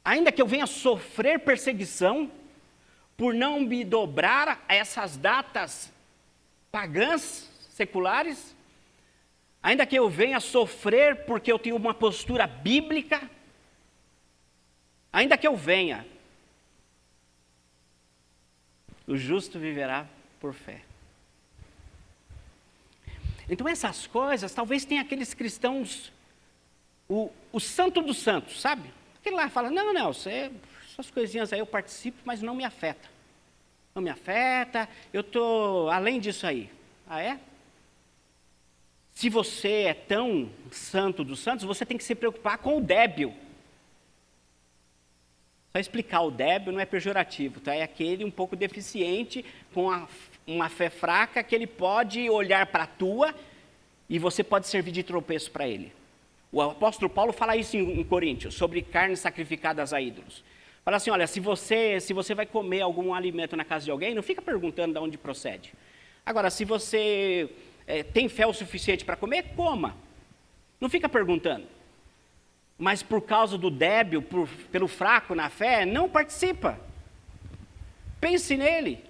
Ainda que eu venha sofrer perseguição, por não me dobrar a essas datas pagãs, seculares, ainda que eu venha sofrer porque eu tenho uma postura bíblica, ainda que eu venha, o justo viverá por fé. Então essas coisas, talvez tenha aqueles cristãos, o santo dos santos, sabe? Aquele lá fala, não, essas coisinhas aí eu participo, mas não me afeta. Não me afeta, eu estou além disso aí. Ah, é? Se você é tão santo dos santos, você tem que se preocupar com o débil. Só explicar, o débil não é pejorativo, tá? É aquele um pouco deficiente, com uma fé fraca, que ele pode olhar para a tua e você pode servir de tropeço para ele. O apóstolo Paulo fala isso em Coríntios, sobre carnes sacrificadas a ídolos. Fala assim, olha, se você vai comer algum alimento na casa de alguém, não fica perguntando de onde procede. Agora, se você tem fé o suficiente para comer, coma. Não fica perguntando. Mas por causa do débil, pelo fraco na fé, não participa. Pense nele.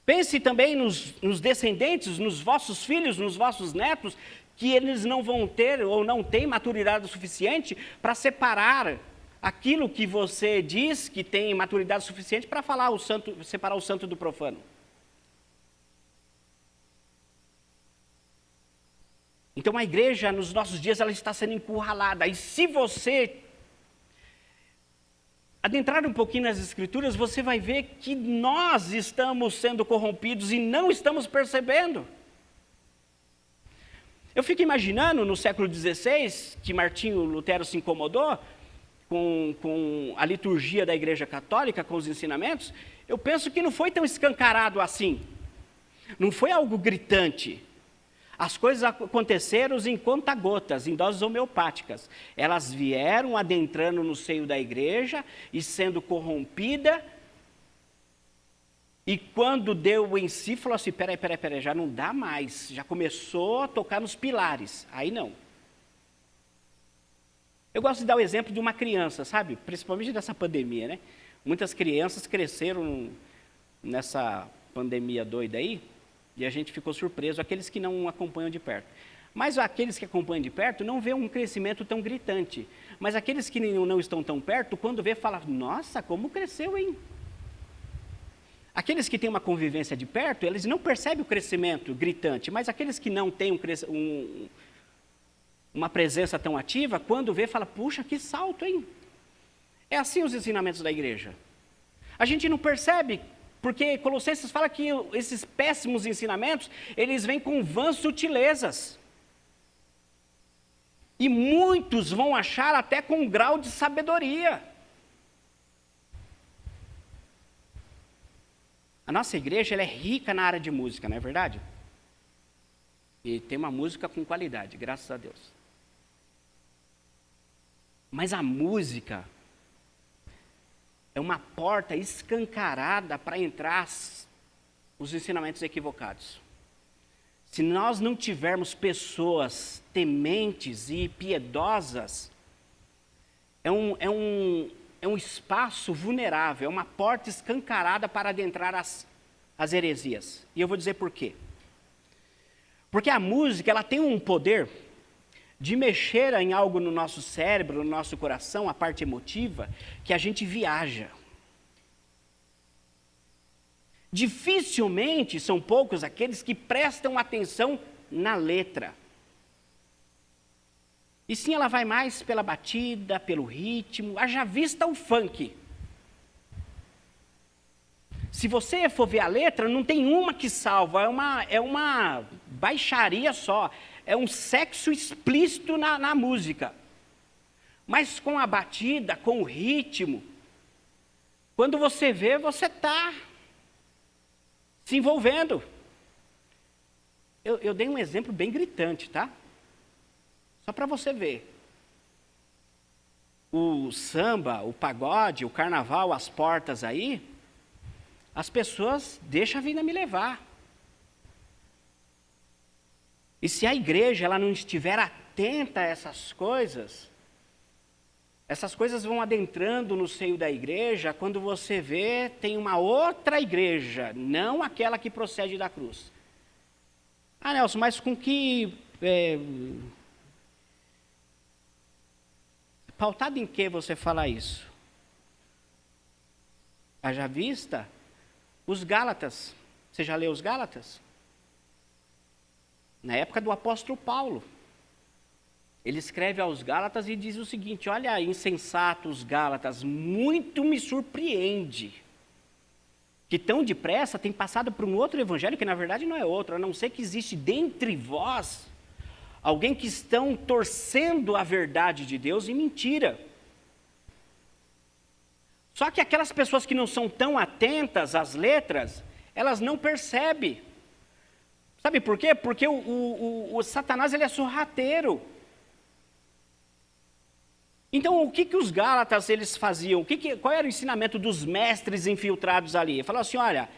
Pense também nos descendentes, nos vossos filhos, nos vossos netos, que eles não vão ter ou não têm maturidade suficiente para separar aquilo que você diz que tem maturidade suficiente para falar separar o santo do profano. Então a igreja nos nossos dias ela está sendo encurralada. E se você adentrar um pouquinho nas escrituras, você vai ver que nós estamos sendo corrompidos e não estamos percebendo. Eu fico imaginando no século XVI, que Martinho Lutero se incomodou com a liturgia da Igreja Católica, com os ensinamentos, eu penso que não foi tão escancarado assim. Não foi algo gritante. As coisas aconteceram em conta-gotas, em doses homeopáticas. Elas vieram adentrando no seio da igreja e sendo corrompida. E quando deu em si, falou assim, peraí, já não dá mais. Já começou a tocar nos pilares. Aí não. Eu gosto de dar o exemplo de uma criança, sabe? Principalmente nessa pandemia, né? Muitas crianças cresceram nessa pandemia doida aí, e a gente ficou surpreso, aqueles que não acompanham de perto. Mas aqueles que acompanham de perto não vê um crescimento tão gritante. Mas aqueles que não estão tão perto, quando vê, fala, nossa, como cresceu, hein? Aqueles que têm uma convivência de perto, eles não percebem o crescimento gritante, mas aqueles que não têm uma presença tão ativa, quando vê, fala, puxa, que salto, hein? É assim os ensinamentos da igreja. A gente não percebe, porque Colossenses fala que esses péssimos ensinamentos, eles vêm com vãs sutilezas. E muitos vão achar até com um grau de sabedoria. A nossa igreja ela é rica na área de música, não é verdade? E tem uma música com qualidade, graças a Deus. Mas a música é uma porta escancarada para entrar os ensinamentos equivocados. Se nós não tivermos pessoas tementes e piedosas, é um espaço vulnerável, é uma porta escancarada para adentrar as heresias. E eu vou dizer por quê. Porque a música ela tem um poder de mexer em algo no nosso cérebro, no nosso coração, a parte emotiva, que a gente viaja. Dificilmente são poucos aqueles que prestam atenção na letra. E sim, ela vai mais pela batida, pelo ritmo, haja vista o funk. Se você for ver a letra, não tem uma que salva, é uma baixaria só, é um sexo explícito na música. Mas com a batida, com o ritmo, quando você vê, você está se envolvendo. Eu dei um exemplo bem gritante, tá? Só para você ver. O samba, o pagode, o carnaval, as portas aí, as pessoas deixam a vida me levar. E se a igreja ela não estiver atenta a essas coisas vão adentrando no seio da igreja, quando você vê, tem uma outra igreja, não aquela que procede da cruz. Ah, Nelson, mas com que... pautado em que você fala isso? Haja vista os Gálatas. Você já leu os Gálatas? Na época do apóstolo Paulo. Ele escreve aos Gálatas e diz o seguinte: olha, insensatos Gálatas, muito me surpreende que tão depressa tem passado por um outro evangelho, que na verdade não é outro, a não ser que existe dentre vós alguém que estão torcendo a verdade de Deus em mentira. Só que aquelas pessoas que não são tão atentas às letras, elas não percebem. Sabe por quê? Porque o Satanás ele é sorrateiro. Então, o que os Gálatas eles faziam? Qual era o ensinamento dos mestres infiltrados ali? Falaram assim, olha,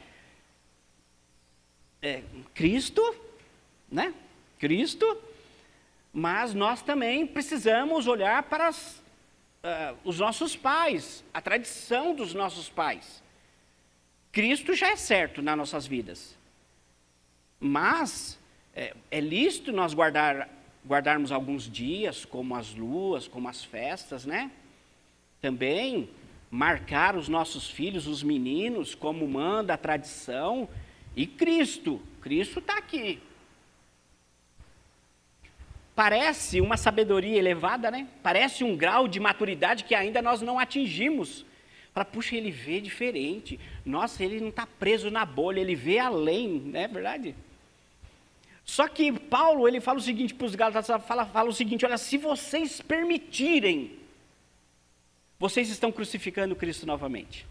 Cristo, né? Cristo, mas nós também precisamos olhar para os nossos pais, a tradição dos nossos pais. Cristo já é certo nas nossas vidas, mas é lícito nós guardarmos alguns dias, como as luas, como as festas, né? Também marcar os nossos filhos, os meninos, como manda a tradição, e Cristo está aqui. Parece uma sabedoria elevada, né? Parece um grau de maturidade que ainda nós não atingimos. Fala, puxa, ele vê diferente. Nossa, ele não está preso na bolha, ele vê além, não é verdade? Só que Paulo, ele fala o seguinte para os Gálatas, fala o seguinte, olha, se vocês permitirem, vocês estão crucificando Cristo novamente.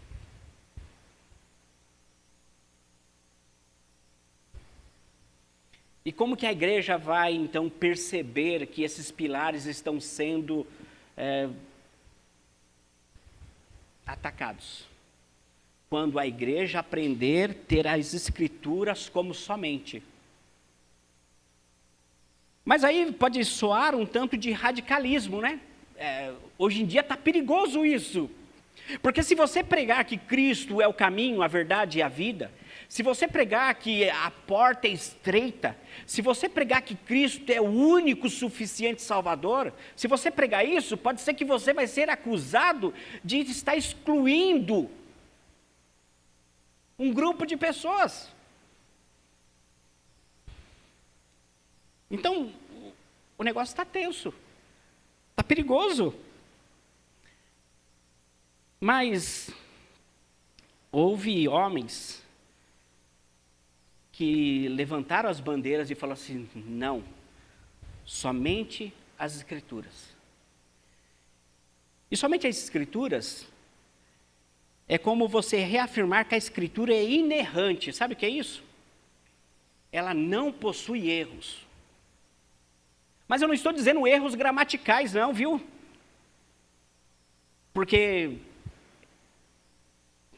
E como que a igreja vai, então, perceber que esses pilares estão sendo atacados? Quando a igreja aprender a ter as Escrituras como somente. Mas aí pode soar um tanto de radicalismo, né? Hoje em dia está perigoso isso. Porque se você pregar que Cristo é o caminho, a verdade e a vida, se você pregar que a porta é estreita, se você pregar que Cristo é o único suficiente Salvador, se você pregar isso, pode ser que você vai ser acusado de estar excluindo um grupo de pessoas. Então, o negócio está tenso, está perigoso. Mas houve homens que levantaram as bandeiras e falaram assim, não, somente as Escrituras. E somente as Escrituras é como você reafirmar que a Escritura é inerrante. Sabe o que é isso? Ela não possui erros. Mas eu não estou dizendo erros gramaticais não, viu? Porque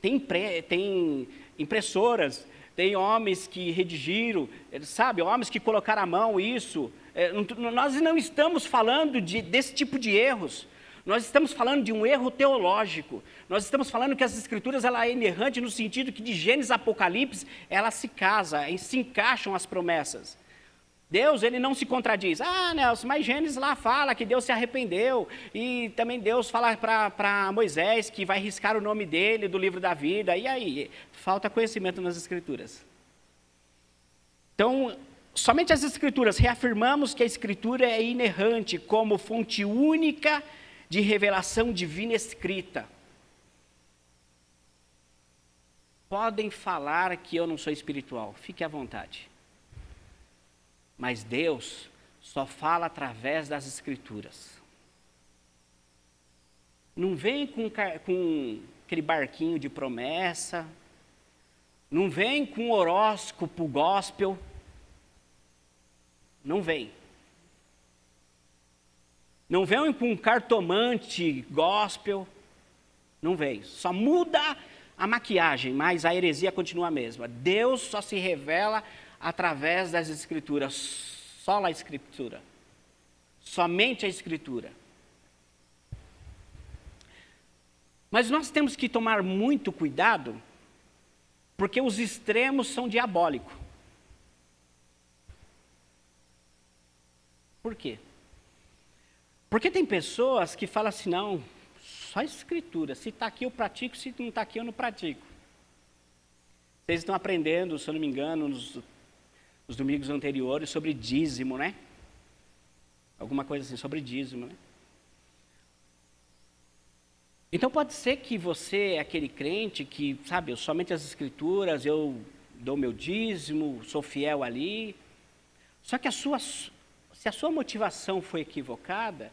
tem impressoras, tem homens que redigiram, sabe, homens que colocaram a mão, isso. Nós não estamos falando desse tipo de erros. Nós estamos falando de um erro teológico. Nós estamos falando que as Escrituras ela é inerrante no sentido que de Gênesis a Apocalipse, ela se casa, se encaixam as promessas. Deus, ele não se contradiz. Ah, Nelson, mas Gênesis lá fala que Deus se arrependeu, e também Deus fala para Moisés que vai riscar o nome dele do livro da vida, e aí? Falta conhecimento nas Escrituras. Então, somente as Escrituras, reafirmamos que a Escritura é inerrante como fonte única de revelação divina escrita. Podem falar que eu não sou espiritual, fique à vontade. Mas Deus só fala através das Escrituras. Não vem com aquele barquinho de promessa, não vem com horóscopo gospel, não vem. Não vem com cartomante gospel, não vem. Só muda a maquiagem, mas a heresia continua a mesma. Deus só se revela através das Escrituras, só a Escritura, somente a Escritura. Mas nós temos que tomar muito cuidado, porque os extremos são diabólicos. Por quê? Porque tem pessoas que falam assim, não, só a Escritura, se está aqui eu pratico, se não está aqui eu não pratico. Vocês estão aprendendo, se eu não me engano, nos domingos anteriores, sobre dízimo, né? Alguma coisa assim, sobre dízimo, né? Então pode ser que você é aquele crente que, sabe, somente as Escrituras, eu dou meu dízimo, sou fiel ali. Só que se a sua motivação foi equivocada,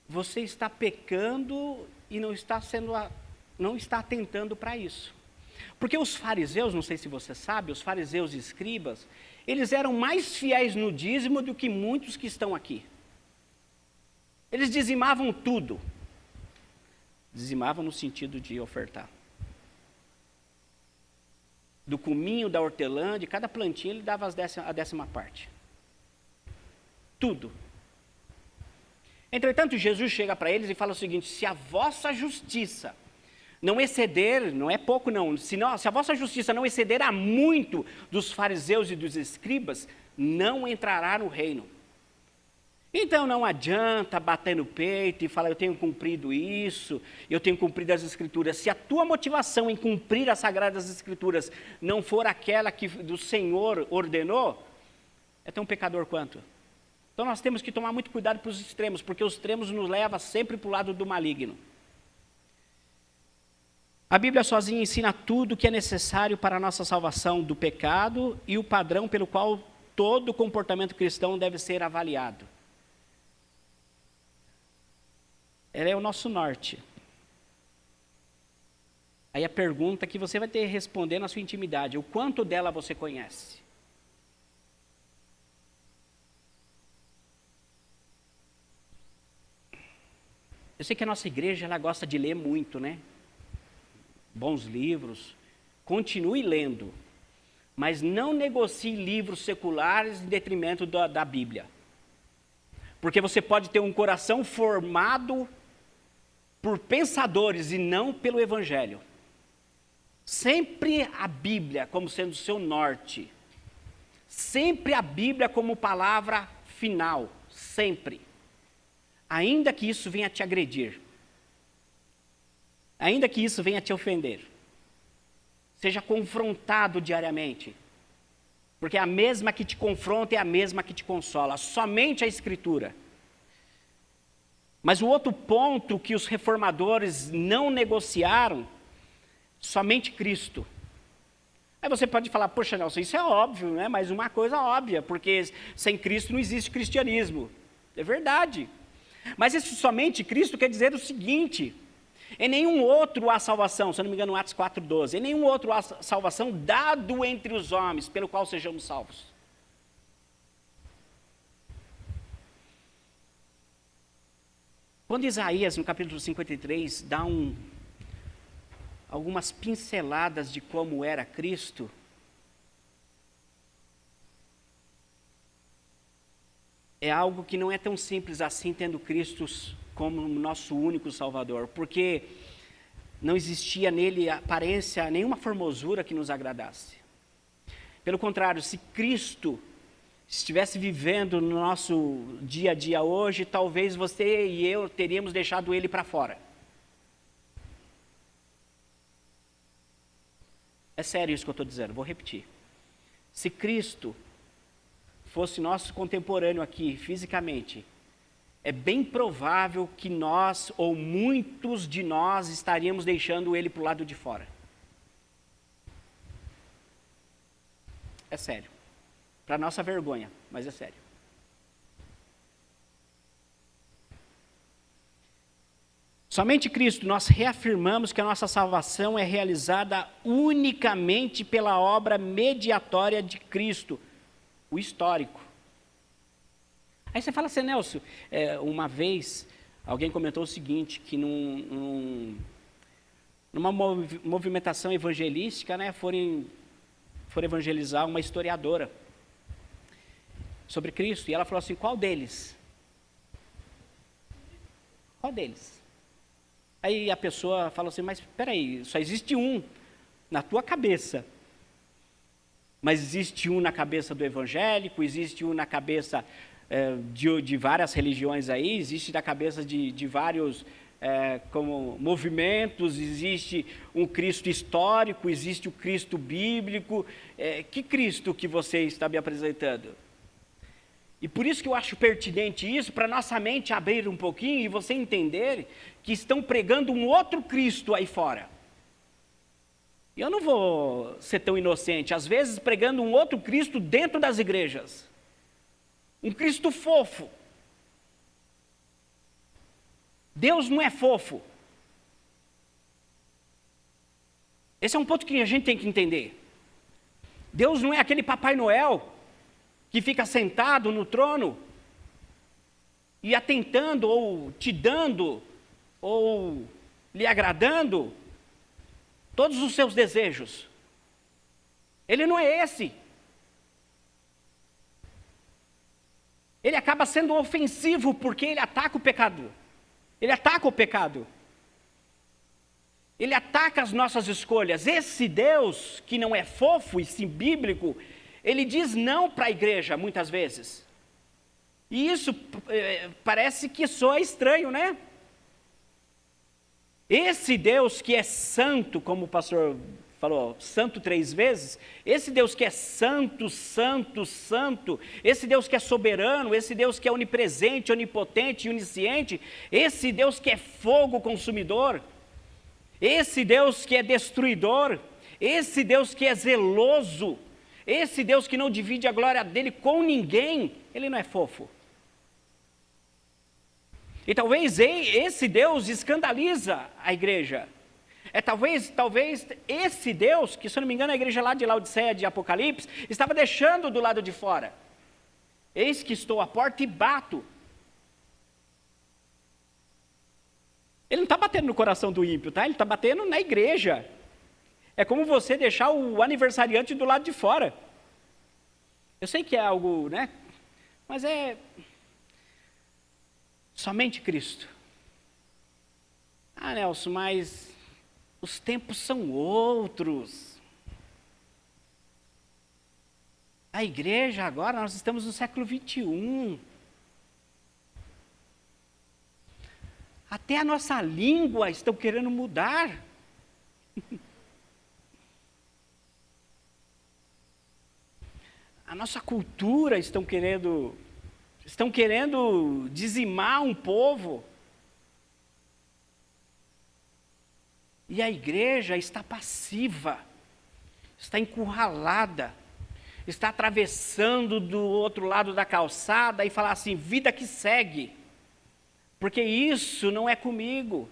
você está pecando e não está atentando para isso. Porque os fariseus, não sei se você sabe, os fariseus e escribas, eles eram mais fiéis no dízimo do que muitos que estão aqui. Eles dizimavam tudo. Dizimavam no sentido de ofertar. Do cominho, da hortelã, de cada plantinha, ele dava a 10ª parte. Tudo. Entretanto, Jesus chega para eles e fala o seguinte: se a vossa justiça não exceder, não é pouco não, se a vossa justiça não exceder a muito dos fariseus e dos escribas, não entrará no reino. Então não adianta bater no peito e falar, eu tenho cumprido isso, eu tenho cumprido as Escrituras. Se a tua motivação em cumprir as Sagradas Escrituras não for aquela que do Senhor ordenou, é tão pecador quanto. Então nós temos que tomar muito cuidado para os extremos, porque os extremos nos levam sempre para o lado do maligno. A Bíblia sozinha ensina tudo o que é necessário para a nossa salvação do pecado e o padrão pelo qual todo comportamento cristão deve ser avaliado. Ela é o nosso norte. Aí a pergunta que você vai ter que responder na sua intimidade: o quanto dela você conhece? Eu sei que a nossa igreja ela gosta de ler muito, né? Bons livros. Continue lendo. Mas não negocie livros seculares em detrimento da Bíblia. Porque você pode ter um coração formado por pensadores e não pelo Evangelho. Sempre a Bíblia como sendo o seu norte. Sempre a Bíblia como palavra final. Sempre. Ainda que isso venha te agredir. Ainda que isso venha te ofender. Seja confrontado diariamente. Porque a mesma que te confronta é a mesma que te consola. Somente a Escritura. Mas o outro ponto que os reformadores não negociaram, somente Cristo. Aí você pode falar, poxa Nelson, isso é óbvio, né? Mas uma coisa óbvia, porque sem Cristo não existe cristianismo. É verdade. Mas esse somente Cristo quer dizer o seguinte: em nenhum outro há salvação, se eu não me engano, Atos 4,12. Em nenhum outro há salvação dado entre os homens, pelo qual sejamos salvos. Quando Isaías, no capítulo 53, dá algumas pinceladas de como era Cristo, é algo que não é tão simples assim, tendo Cristo como nosso único Salvador, porque não existia nele aparência, nenhuma formosura que nos agradasse. Pelo contrário, se Cristo estivesse vivendo no nosso dia a dia hoje, talvez você e eu teríamos deixado ele para fora. É sério isso que eu estou dizendo, vou repetir. Se Cristo fosse nosso contemporâneo aqui, fisicamente, é bem provável que nós, ou muitos de nós, estaríamos deixando ele para o lado de fora. É sério. Para nossa vergonha, mas é sério. Somente Cristo, nós reafirmamos que a nossa salvação é realizada unicamente pela obra mediatória de Cristo, o histórico. Aí você fala assim, Nelson, uma vez alguém comentou o seguinte, que numa movimentação evangelística, né, foram evangelizar uma historiadora sobre Cristo, e ela falou assim, qual deles? Qual deles? Aí a pessoa falou assim, mas espera aí, só existe um na tua cabeça. Mas existe um na cabeça do evangélico, existe um na cabeça de várias religiões aí, existe na cabeça de vários como movimentos, existe um Cristo histórico, existe o Cristo bíblico. Que Cristo que você está me apresentando? E por isso que eu acho pertinente isso, para nossa mente abrir um pouquinho e você entender que estão pregando um outro Cristo aí fora. E eu não vou ser tão inocente, às vezes pregando um outro Cristo dentro das igrejas. Um Cristo fofo. Deus não é fofo. Esse é um ponto que a gente tem que entender. Deus não é aquele Papai Noel que fica sentado no trono e atentando ou te dando ou lhe agradando todos os seus desejos. Ele não é esse. Ele acaba sendo ofensivo porque ele ataca o pecado. Ele ataca o pecado. Ele ataca as nossas escolhas. Esse Deus, que não é fofo e sim bíblico, ele diz não para a igreja, muitas vezes. E isso parece que soa estranho, né? Esse Deus que é santo, como o pastor falou, santo 3 vezes, esse Deus que é santo, santo, santo, esse Deus que é soberano, esse Deus que é onipresente, onipotente e onisciente, esse Deus que é fogo consumidor, esse Deus que é destruidor, esse Deus que é zeloso, esse Deus que não divide a glória dele com ninguém, ele não é fofo. E talvez esse Deus escandaliza a igreja. Talvez esse Deus, que se eu não me engano a igreja lá de Laodiceia de Apocalipse, estava deixando do lado de fora. Eis que estou à porta e bato. Ele não está batendo no coração do ímpio, tá? Ele está batendo na igreja. É como você deixar o aniversariante do lado de fora. Eu sei que é algo, né? Mas é somente Cristo. Ah, Nelson, mas os tempos são outros. A igreja agora, nós estamos no século 21. Até a nossa língua estão querendo mudar. A nossa cultura estão querendo dizimar um povo. E a igreja está passiva, está encurralada, está atravessando do outro lado da calçada e falar assim, vida que segue, porque isso não é comigo.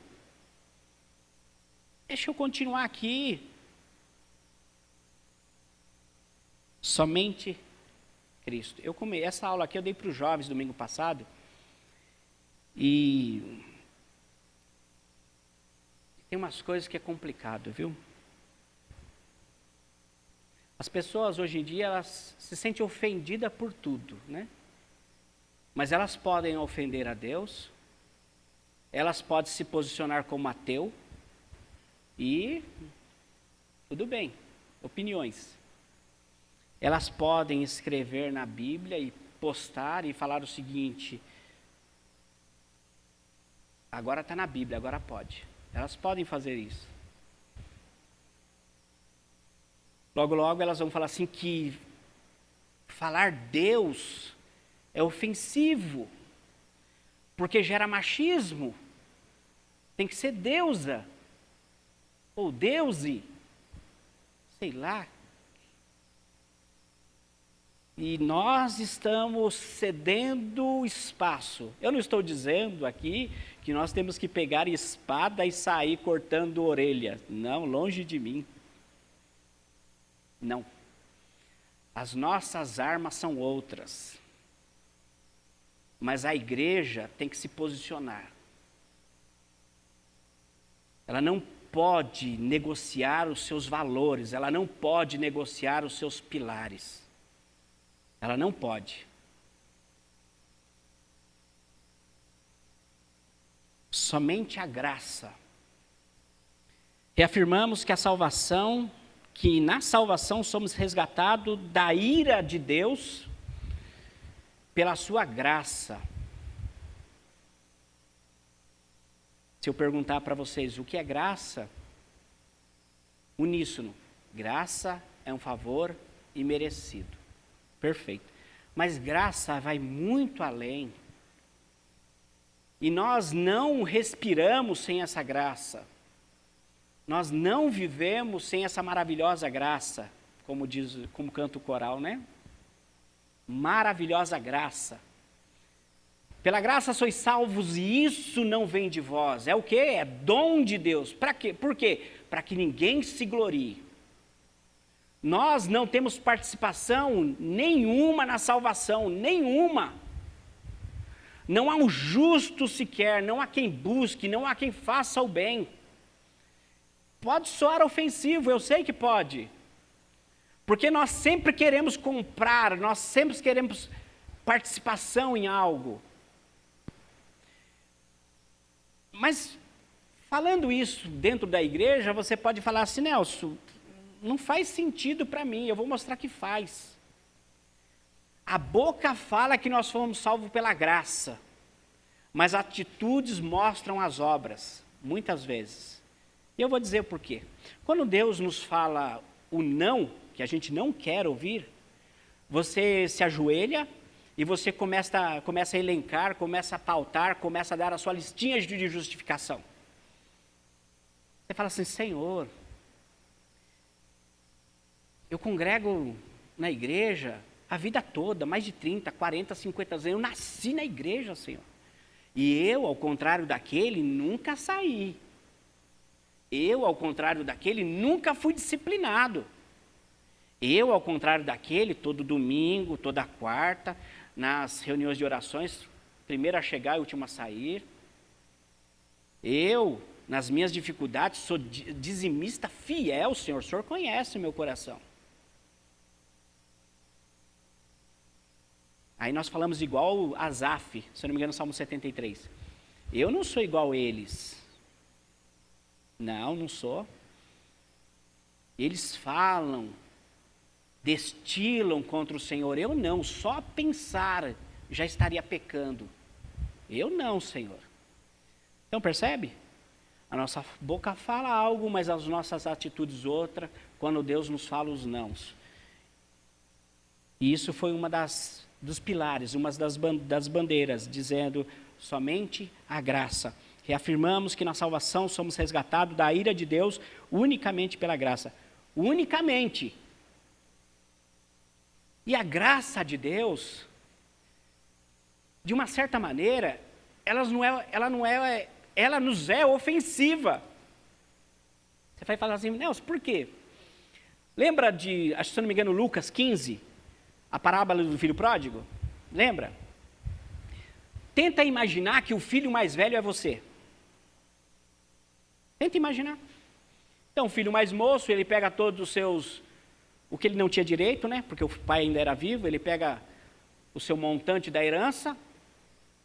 Deixa eu continuar aqui. Somente Cristo. Essa aula aqui eu dei para os jovens domingo passado, e tem umas coisas que é complicado, viu? As pessoas hoje em dia, elas se sentem ofendidas por tudo, né? Mas elas podem ofender a Deus, elas podem se posicionar como ateu, e tudo bem, opiniões. Elas podem escrever na Bíblia e postar e falar o seguinte: agora está na Bíblia, agora pode. Elas podem fazer isso. Logo, logo elas vão falar assim que falar Deus é ofensivo, porque gera machismo. Tem que ser deusa, ou deuse, sei lá. E nós estamos cedendo espaço. Eu não estou dizendo aqui que nós temos que pegar espada e sair cortando orelha. Não, longe de mim. Não. As nossas armas são outras. Mas a igreja tem que se posicionar. Ela não pode negociar os seus valores, ela não pode negociar os seus pilares. Ela não pode. Somente a graça. Reafirmamos que que na salvação somos resgatados da ira de Deus pela sua graça. Se eu perguntar para vocês o que é graça, uníssono, graça é um favor imerecido. Perfeito. Mas graça vai muito além. E nós não respiramos sem essa graça. Nós não vivemos sem essa maravilhosa graça, como canta o coral, né? Maravilhosa graça. Pela graça sois salvos e isso não vem de vós. É o quê? É dom de Deus. Para quê? Por quê? Para que ninguém se glorie. Nós não temos participação nenhuma na salvação, nenhuma. Não há um justo sequer, não há quem busque, não há quem faça o bem. Pode soar ofensivo, eu sei que pode. Porque nós sempre queremos comprar, nós sempre queremos participação em algo. Mas, falando isso dentro da igreja, você pode falar assim: Nelson, não faz sentido para mim, eu vou mostrar que faz. A boca fala que nós fomos salvos pela graça, mas atitudes mostram as obras, muitas vezes. E eu vou dizer por quê. Quando Deus nos fala o não, que a gente não quer ouvir, você se ajoelha e você começa a elencar, começa a pautar, começa a dar a sua listinha de justificação. Você fala assim: Senhor, eu congrego na igreja a vida toda, mais de 30, 40, 50 anos. Eu nasci na igreja, Senhor. E eu, ao contrário daquele, nunca saí. Eu, ao contrário daquele, nunca fui disciplinado. Eu, ao contrário daquele, todo domingo, toda quarta, nas reuniões de orações, primeiro a chegar e último a sair. Eu, nas minhas dificuldades, sou dizimista fiel, Senhor. O Senhor conhece o meu coração. Aí nós falamos igual Asaf, se eu não me engano, Salmo 73. Eu não sou igual a eles. Não, não sou. Eles falam, destilam contra o Senhor. Eu não, só pensar já estaria pecando. Eu não, Senhor. Então percebe? A nossa boca fala algo, mas as nossas atitudes outra, quando Deus nos fala os nãos. E isso foi uma dos pilares, uma das bandeiras, dizendo somente a graça. Reafirmamos que na salvação somos resgatados da ira de Deus unicamente pela graça. Unicamente. E a graça de Deus, de uma certa maneira, ela nos é ofensiva. Você vai falar assim: Nelson, por quê? Lembra de, acho que se eu não me engano, Lucas 15, a parábola do filho pródigo? Lembra? Tenta imaginar que o filho mais velho é você. Tenta imaginar. Então, o filho mais moço, ele pega todos os seus, o que ele não tinha direito, né? Porque o pai ainda era vivo, ele pega o seu montante da herança,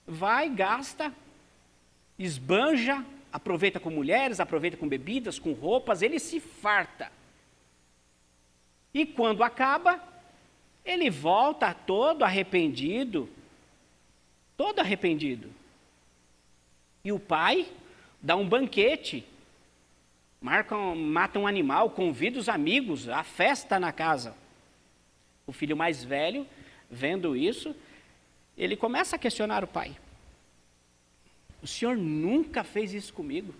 vai, gasta, esbanja, aproveita com mulheres, aproveita com bebidas, com roupas, ele se farta. E quando acaba, Ele volta todo arrependido. Todo arrependido. E o pai dá um banquete. Mata um animal, convida os amigos, a festa na casa. O filho mais velho, vendo isso, ele começa a questionar o pai. O senhor nunca fez isso comigo?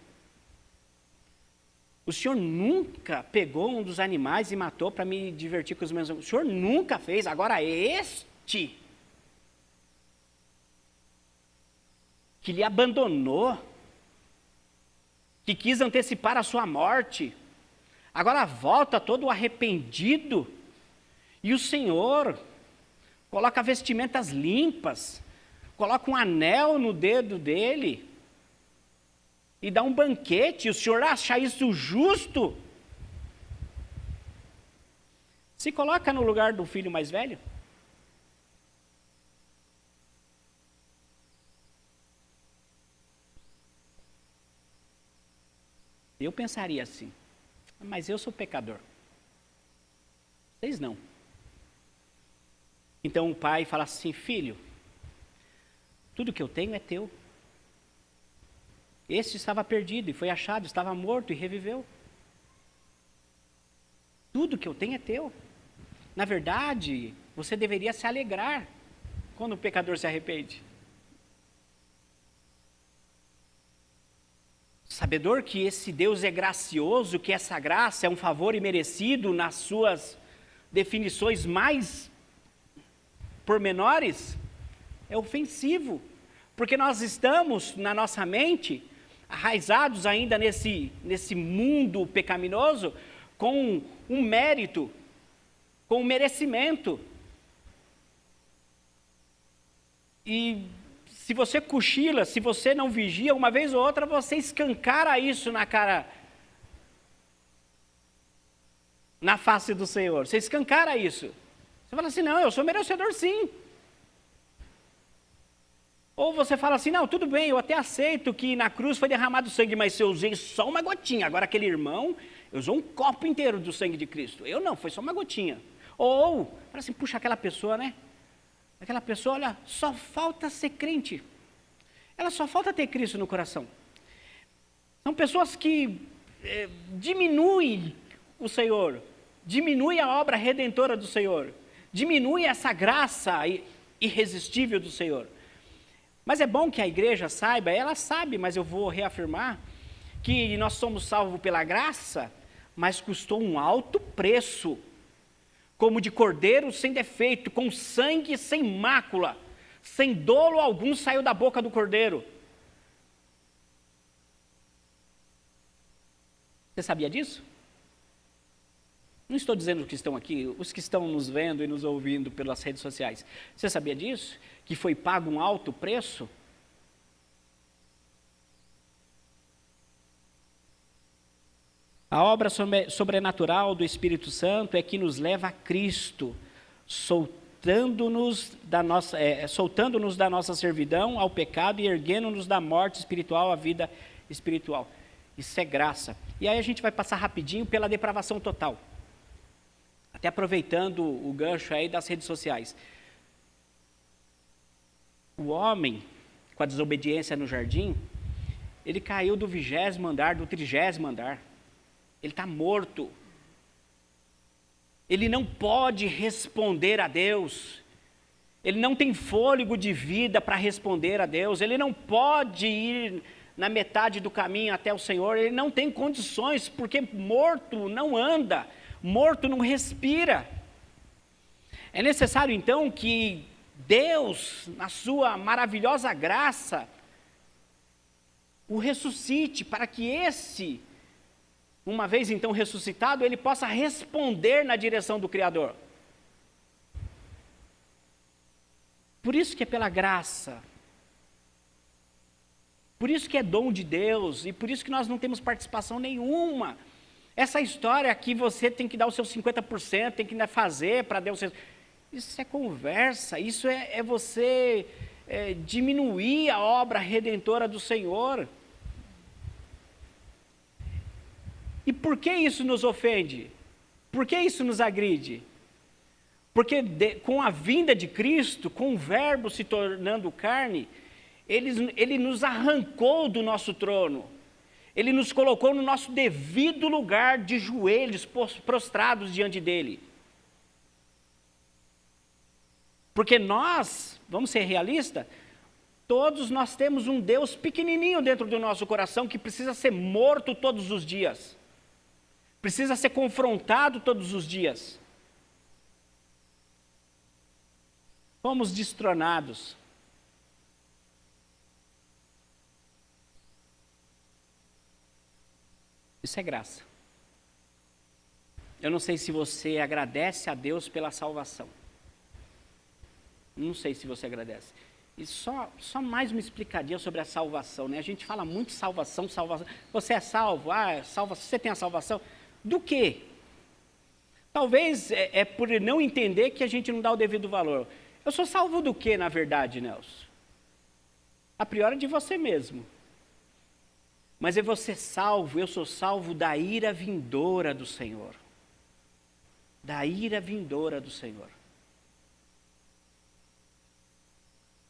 O senhor nunca pegou um dos animais e matou para me divertir com os meus amigos? O senhor nunca fez, agora este que lhe abandonou, que quis antecipar a sua morte, agora volta todo arrependido, e o Senhor coloca vestimentas limpas, coloca um anel no dedo dele, e dá um banquete, e o Senhor acha isso justo? Se coloca no lugar do filho mais velho. Eu pensaria assim, mas eu sou pecador. Vocês não. Então o pai fala assim, filho, tudo que eu tenho é teu. Este estava perdido e foi achado, estava morto e reviveu. Tudo que eu tenho é teu. Na verdade, você deveria se alegrar quando o pecador se arrepende. Sabedor que esse Deus é gracioso, que essa graça é um favor imerecido nas suas definições mais pormenores, é ofensivo, porque nós estamos, na nossa mente, arraizados ainda nesse mundo pecaminoso, com um mérito, com um merecimento. E se você cochila, se você não vigia, uma vez ou outra você escancara isso na face do Senhor. Você escancara isso. Você fala assim, não, eu sou merecedor sim. Ou você fala assim, não, tudo bem, eu até aceito que na cruz foi derramado sangue, mas eu usei só uma gotinha. Agora aquele irmão, eu usou um copo inteiro do sangue de Cristo. Eu não, foi só uma gotinha. Ou, fala assim, puxa, aquela pessoa, né? Aquela pessoa, olha, só falta ser crente. Ela só falta ter Cristo no coração. São pessoas que diminuem o Senhor, diminuem a obra redentora do Senhor, diminuem essa graça irresistível do Senhor. Mas é bom que a igreja saiba, ela sabe, mas eu vou reafirmar, que nós somos salvos pela graça, mas custou um alto preço, como de cordeiro sem defeito, com sangue sem mácula, sem dolo algum saiu da boca do cordeiro. Você sabia disso? Não estou dizendo que estão aqui, os que estão nos vendo e nos ouvindo pelas redes sociais. Você sabia disso? Que foi pago um alto preço? A obra sobrenatural do Espírito Santo é que nos leva a Cristo, soltando-nos da nossa servidão ao pecado e erguendo-nos da morte espiritual à vida espiritual. Isso é graça. E aí a gente vai passar rapidinho pela depravação total. Até aproveitando o gancho aí das redes sociais. O homem, com a desobediência no jardim, ele caiu do 20º andar, do 30º andar. Ele está morto. Ele não pode responder a Deus. Ele não tem fôlego de vida para responder a Deus. Ele não pode ir na metade do caminho até o Senhor. Ele não tem condições, porque morto não anda, morto não respira. É necessário então que Deus, na sua maravilhosa graça, o ressuscite para que esse, uma vez então ressuscitado, ele possa responder na direção do Criador. Por isso que é pela graça, por isso que é dom de Deus, e por isso que nós não temos participação nenhuma. Essa história que você tem que dar o seu 50%, tem que fazer para Deus, isso é conversa, isso é você diminuir a obra redentora do Senhor. E por que isso nos ofende? Por que isso nos agride? com a vinda de Cristo, com o Verbo se tornando carne, ele nos arrancou do nosso trono. Ele nos colocou no nosso devido lugar de joelhos prostrados diante dele. Porque nós, vamos ser realistas, todos nós temos um Deus pequenininho dentro do nosso coração que precisa ser morto todos os dias. Precisa ser confrontado todos os dias. Fomos destronados. Isso é graça. Eu não sei se você agradece a Deus pela salvação. Não sei se você agradece. E só mais uma explicadinha sobre a salvação, né? A gente fala muito salvação, salvação. Você é salvo? Você tem a salvação? Do quê? Talvez é por não entender que a gente não dá o devido valor. Eu sou salvo do quê, na verdade, Nelson? A priori de você mesmo. Mas é você salvo, eu sou salvo da ira vindoura do Senhor. Da ira vindoura do Senhor.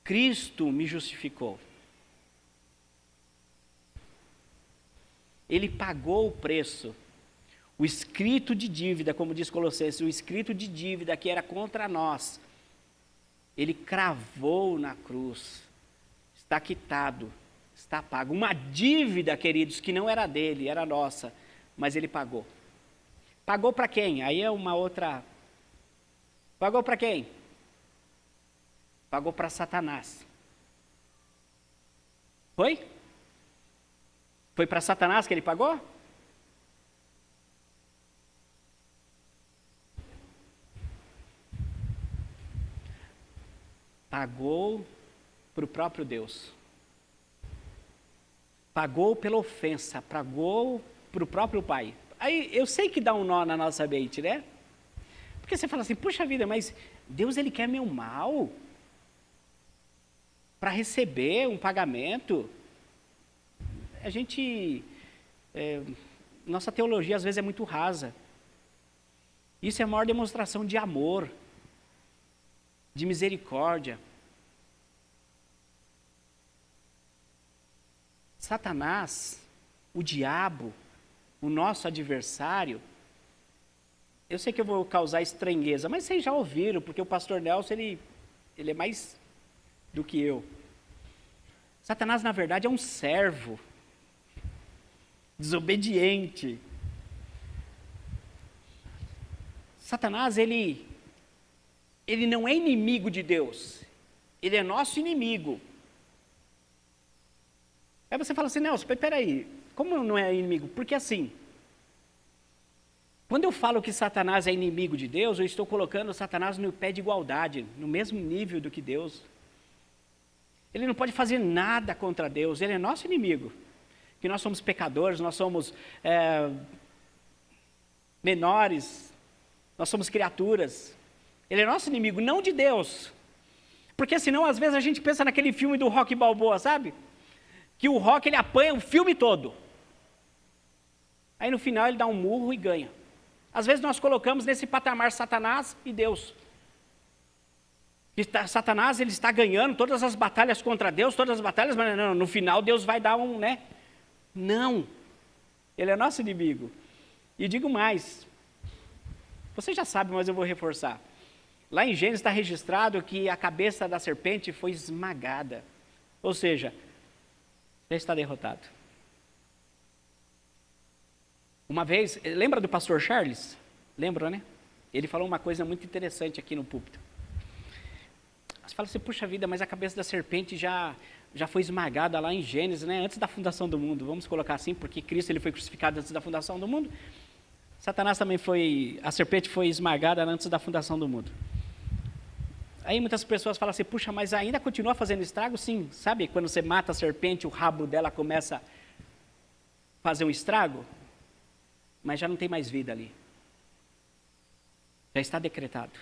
Cristo me justificou. Ele pagou o preço. O escrito de dívida, como diz Colossenses, o escrito de dívida que era contra nós, ele cravou na cruz. Está quitado. Está pago. Uma dívida, queridos, que não era dele, era nossa, mas ele pagou. Pagou para quem? Aí é uma outra. Pagou para quem? Pagou para Satanás. Foi? Foi para Satanás que ele pagou? Pagou para o próprio Deus. Pagou pela ofensa, pagou para o próprio Pai. Aí eu sei que dá um nó na nossa mente, né? Porque você fala assim, puxa vida, mas Deus ele quer meu mal para receber um pagamento. Nossa teologia às vezes é muito rasa. Isso é a maior demonstração de amor, de misericórdia. Satanás, o diabo, o nosso adversário, eu sei que eu vou causar estranheza, mas vocês já ouviram, porque o pastor Nelson, ele é mais do que eu. Satanás, na verdade, é um servo, desobediente. Satanás, ele não é inimigo de Deus, ele é nosso inimigo. Aí você fala assim, Nelson, peraí, como não é inimigo? Porque assim, quando eu falo que Satanás é inimigo de Deus, eu estou colocando Satanás no pé de igualdade, no mesmo nível do que Deus. Ele não pode fazer nada contra Deus, ele é nosso inimigo. Que nós somos pecadores, nós somos menores, nós somos criaturas. Ele é nosso inimigo, não de Deus. Porque senão, às vezes, a gente pensa naquele filme do Rocky Balboa, sabe? Que o Rocky, ele apanha o filme todo. Aí no final ele dá um murro e ganha. Às vezes nós colocamos nesse patamar Satanás e Deus. Satanás, ele está ganhando todas as batalhas contra Deus, todas as batalhas, mas não, no final Deus vai dar um, né? Não. Ele é nosso inimigo. E digo mais. Você já sabe, mas eu vou reforçar. Lá em Gênesis está registrado que a cabeça da serpente foi esmagada. Ou seja, já está derrotado. Uma vez, lembra do pastor Charles? Lembra, né? Ele falou uma coisa muito interessante aqui no púlpito. Você fala assim, puxa vida, mas a cabeça da serpente já foi esmagada lá em Gênesis, né? Antes da fundação do mundo. Vamos colocar assim, porque Cristo ele foi crucificado antes da fundação do mundo. Satanás também a serpente foi esmagada antes da fundação do mundo. Aí muitas pessoas falam assim, puxa, mas ainda continua fazendo estrago? Sim, sabe quando você mata a serpente, o rabo dela começa a fazer um estrago? Mas já não tem mais vida ali. Já está decretado.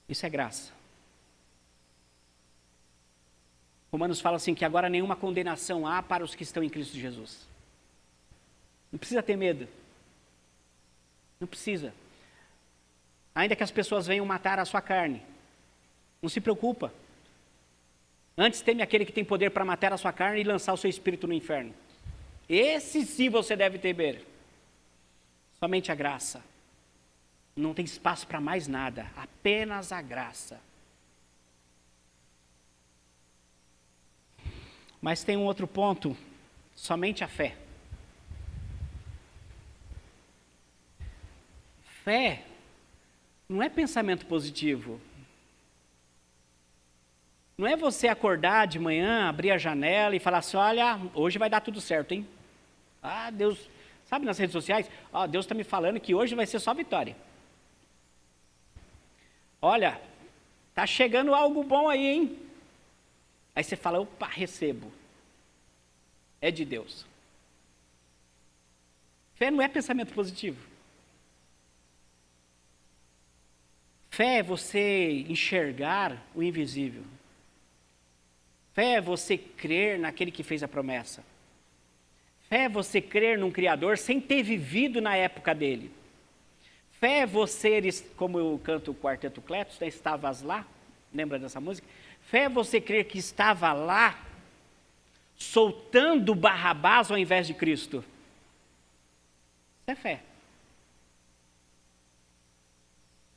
Isso é graça. Romanos fala assim, que agora nenhuma condenação há para os que estão em Cristo Jesus. Não precisa ter medo. Não precisa. Ainda que as pessoas venham matar a sua carne, não se preocupa. Antes teme aquele que tem poder para matar a sua carne e lançar o seu espírito no inferno. Esse sim você deve temer. Somente a graça. Não tem espaço para mais nada, apenas a graça. Mas tem um outro ponto, somente a fé. Fé não é pensamento positivo. Não é você acordar de manhã, abrir a janela e falar assim, olha, hoje vai dar tudo certo, hein? Ah, Deus, sabe nas redes sociais? Ah, Deus está me falando que hoje vai ser só vitória. Olha, tá chegando algo bom aí, hein? Aí você fala, opa, recebo. É de Deus. Fé não é pensamento positivo. Fé é você enxergar o invisível. Fé é você crer naquele que fez a promessa. Fé é você crer num Criador sem ter vivido na época dele. Fé é você, como eu canto o Quarteto Cletus, né, estavas lá, lembra dessa música? Fé é você crer que estava lá, soltando Barrabás ao invés de Cristo. Isso é fé.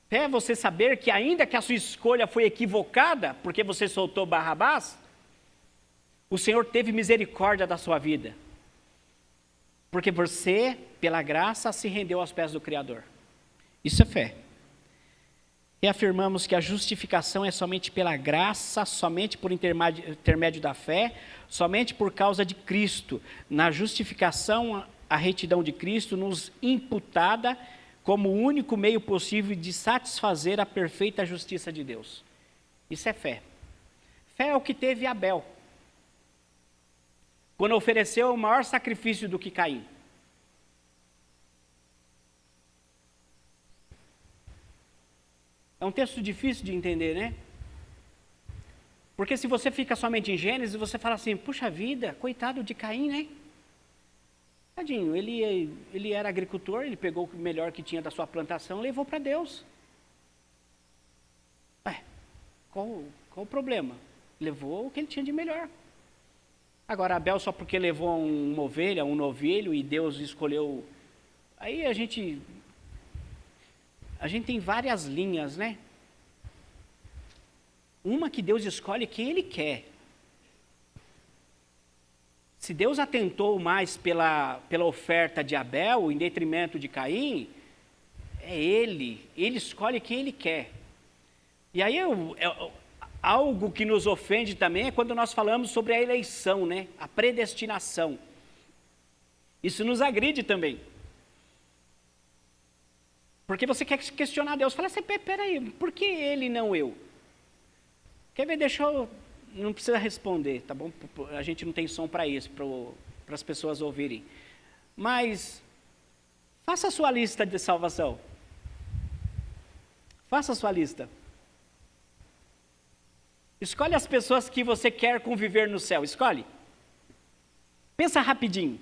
Fé é você saber que ainda que a sua escolha foi equivocada, porque você soltou Barrabás, o Senhor teve misericórdia da sua vida. Porque você, pela graça, se rendeu aos pés do Criador. Isso é fé. E afirmamos que a justificação é somente pela graça, somente por intermédio da fé, somente por causa de Cristo. Na justificação, a retidão de Cristo nos imputada como o único meio possível de satisfazer a perfeita justiça de Deus. Isso é fé. Fé é o que teve Abel, quando ofereceu o maior sacrifício do que Caim. É um texto difícil de entender, né? Porque se você fica somente em Gênesis, você fala assim, puxa vida, coitado de Caim, né? Tadinho, ele era agricultor, ele pegou o melhor que tinha da sua plantação e levou para Deus. Qual o problema? Levou o que ele tinha de melhor. Agora, Abel, só porque levou uma ovelha, um novilho, e Deus escolheu... Aí a gente tem várias linhas, né? Uma que Deus escolhe quem Ele quer. Se Deus atentou mais pela oferta de Abel, em detrimento de Caim, é Ele escolhe quem Ele quer. E aí, algo que nos ofende também é quando nós falamos sobre a eleição, né? A predestinação. Isso nos agride também. Porque você quer questionar Deus. Fala assim, peraí, por que ele e não eu? Quer ver, não precisa responder, tá bom? A gente não tem som para isso, para as pessoas ouvirem. Mas, faça a sua lista de salvação. Faça a sua lista. Escolhe as pessoas que você quer conviver no céu, escolhe. Pensa rapidinho.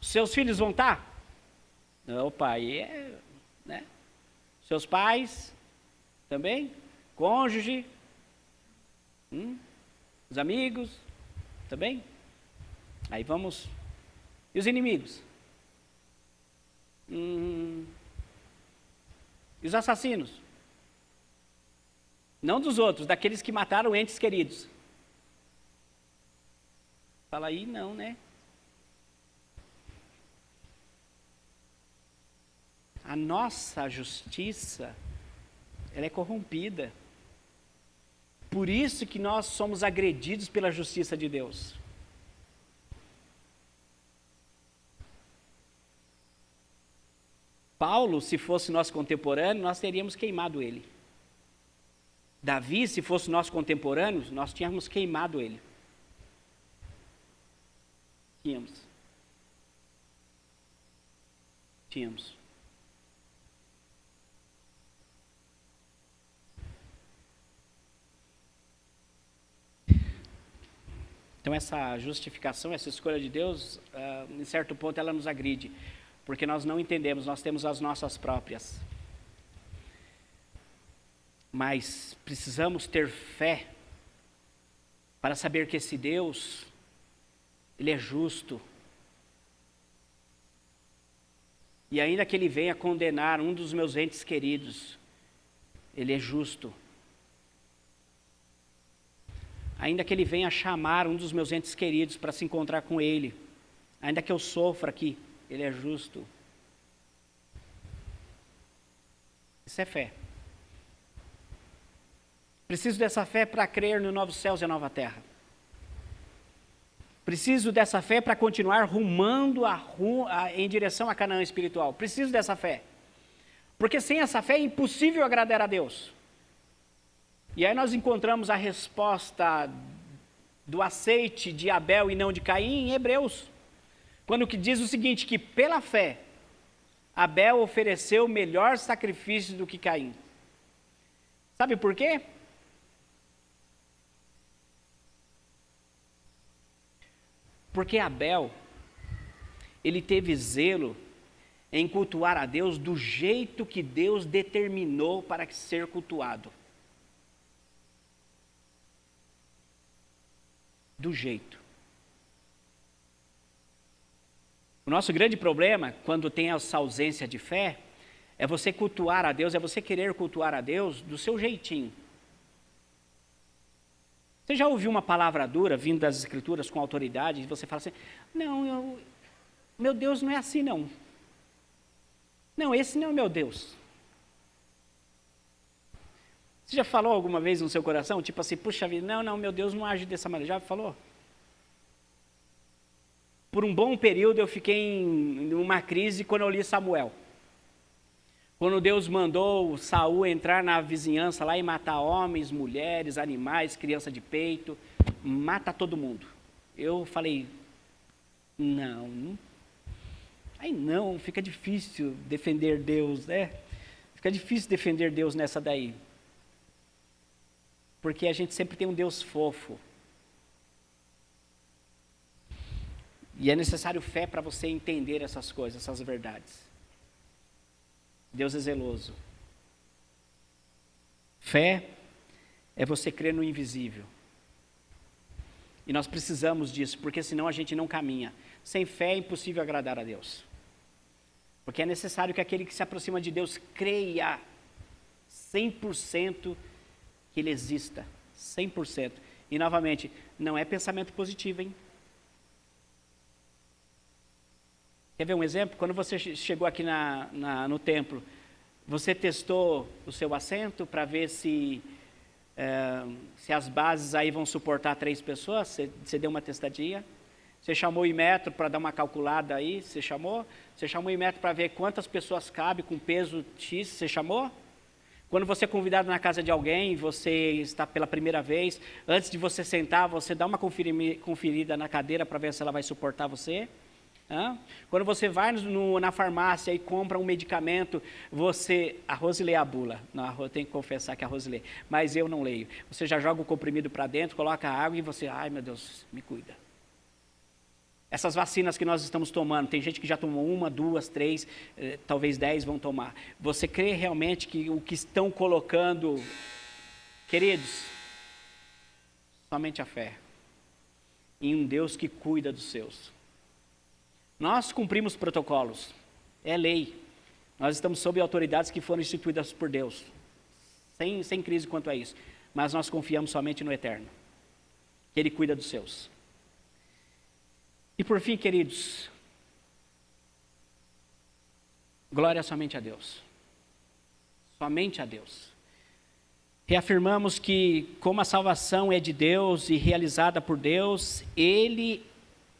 Seus filhos vão estar? Não, pai, né? Seus pais também? Cônjuge? Os amigos? Também? Aí vamos... E os inimigos? E os assassinos? Não dos outros, daqueles que mataram entes queridos. Fala aí, não, né? A nossa justiça, ela é corrompida. Por isso que nós somos agredidos pela justiça de Deus. Paulo, se fosse nosso contemporâneo, nós teríamos queimado ele. Davi, se fosse nosso contemporâneo, nós tínhamos queimado ele. Tínhamos. Então essa justificação, essa escolha de Deus, em certo ponto ela nos agride. porque nós não entendemos, nós temos as nossas próprias. Mas precisamos ter fé para saber que esse Deus, Ele é justo. E ainda que Ele venha condenar um dos meus entes queridos, Ele é justo. Ainda que Ele venha chamar um dos meus entes queridos para se encontrar com Ele, ainda que eu sofra aqui, Ele é justo. Isso é fé. Preciso dessa fé para crer no novo céus e a nova terra. Preciso dessa fé para continuar rumando em direção a Canaã espiritual. Preciso dessa fé. Porque sem essa fé é impossível agradar a Deus. E aí nós encontramos a resposta do aceite de Abel e não de Caim em Hebreus. Quando que diz o seguinte, que pela fé, Abel ofereceu melhor sacrifício do que Caim. Sabe por quê? Porque Abel, ele teve zelo em cultuar a Deus do jeito que Deus determinou para ser cultuado. Do jeito. O nosso grande problema, quando tem essa ausência de fé, é você cultuar a Deus, é você querer cultuar a Deus do seu jeitinho. Você já ouviu uma palavra dura vindo das Escrituras com autoridade e você fala assim, não, meu Deus não é assim não. Não, esse não é o meu Deus. Você já falou alguma vez no seu coração, tipo assim, puxa vida, não, meu Deus não age dessa maneira, já falou? Por um bom período eu fiquei em uma crise quando eu li Samuel. Quando Deus mandou Saul entrar na vizinhança lá e matar homens, mulheres, animais, criança de peito, mata todo mundo. Eu falei, não, fica difícil defender Deus, né? Fica difícil defender Deus nessa daí. Porque a gente sempre tem um Deus fofo. E é necessário fé para você entender essas coisas, essas verdades. Deus é zeloso. Fé é você crer no invisível. E nós precisamos disso, porque senão a gente não caminha. Sem fé é impossível agradar a Deus. Porque é necessário que aquele que se aproxima de Deus creia 100% que Ele exista. 100%. E novamente, não é pensamento positivo, hein? Quer ver um exemplo? Quando você chegou aqui no templo, você testou o seu assento para ver se as bases aí vão suportar 3 pessoas? Você deu uma testadinha? Você chamou o Imetro para dar uma calculada aí? Você chamou? Você chamou o Imetro para ver quantas pessoas cabe com peso X? Você chamou? Quando você é convidado na casa de alguém, você está pela primeira vez, antes de você sentar, você dá uma conferida na cadeira para ver se ela vai suportar você? Quando você vai na farmácia e compra um medicamento, a Rose lê a bula. Não, eu tenho que confessar que a Rose lê, mas eu não leio. Você já joga o comprimido para dentro, coloca água e você, ai meu Deus, me cuida. Essas vacinas que nós estamos tomando, tem gente que já tomou 1, 2, 3, talvez 10 vão tomar. Você crê realmente que o que estão colocando, queridos, somente a fé em um Deus que cuida dos seus. Nós cumprimos protocolos, é lei. Nós estamos sob autoridades que foram instituídas por Deus, sem crise quanto a isso. Mas nós confiamos somente no Eterno, que Ele cuida dos seus. E por fim, queridos, glória somente a Deus. Somente a Deus. Reafirmamos que como a salvação é de Deus e realizada por Deus,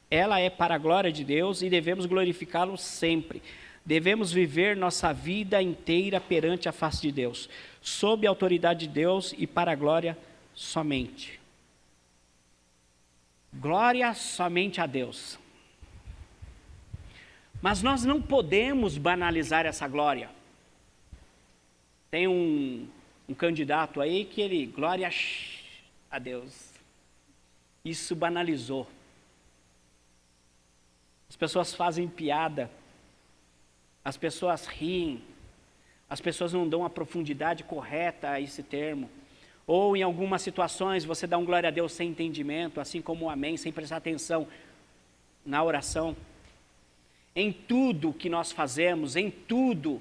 ela é para a glória de Deus e devemos glorificá-lo sempre. Devemos viver nossa vida inteira perante a face de Deus, sob a autoridade de Deus e para a glória somente. Glória somente a Deus. Mas nós não podemos banalizar essa glória. Tem um candidato aí que ele, glória a Deus. Isso banalizou. As pessoas fazem piada as pessoas riem, as pessoas não dão a profundidade correta a esse termo. Ou em algumas situações você dá um glória a Deus sem entendimento, assim como um amém, sem prestar atenção na oração. Em tudo que nós fazemos, em tudo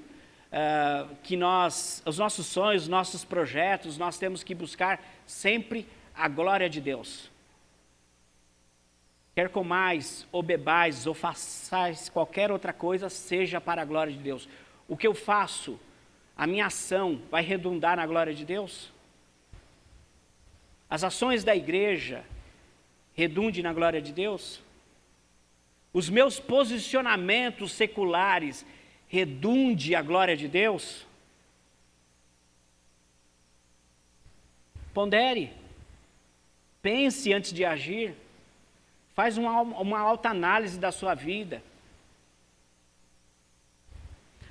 os nossos sonhos, os nossos projetos, nós temos que buscar sempre a glória de Deus. Quer comais, ou bebais, ou façais qualquer outra coisa, seja para a glória de Deus. O que eu faço, a minha ação, vai redundar na glória de Deus? As ações da igreja redundem na glória de Deus? Os meus posicionamentos seculares redundem a glória de Deus? Pondere, pense antes de agir, faz uma autoanálise da sua vida.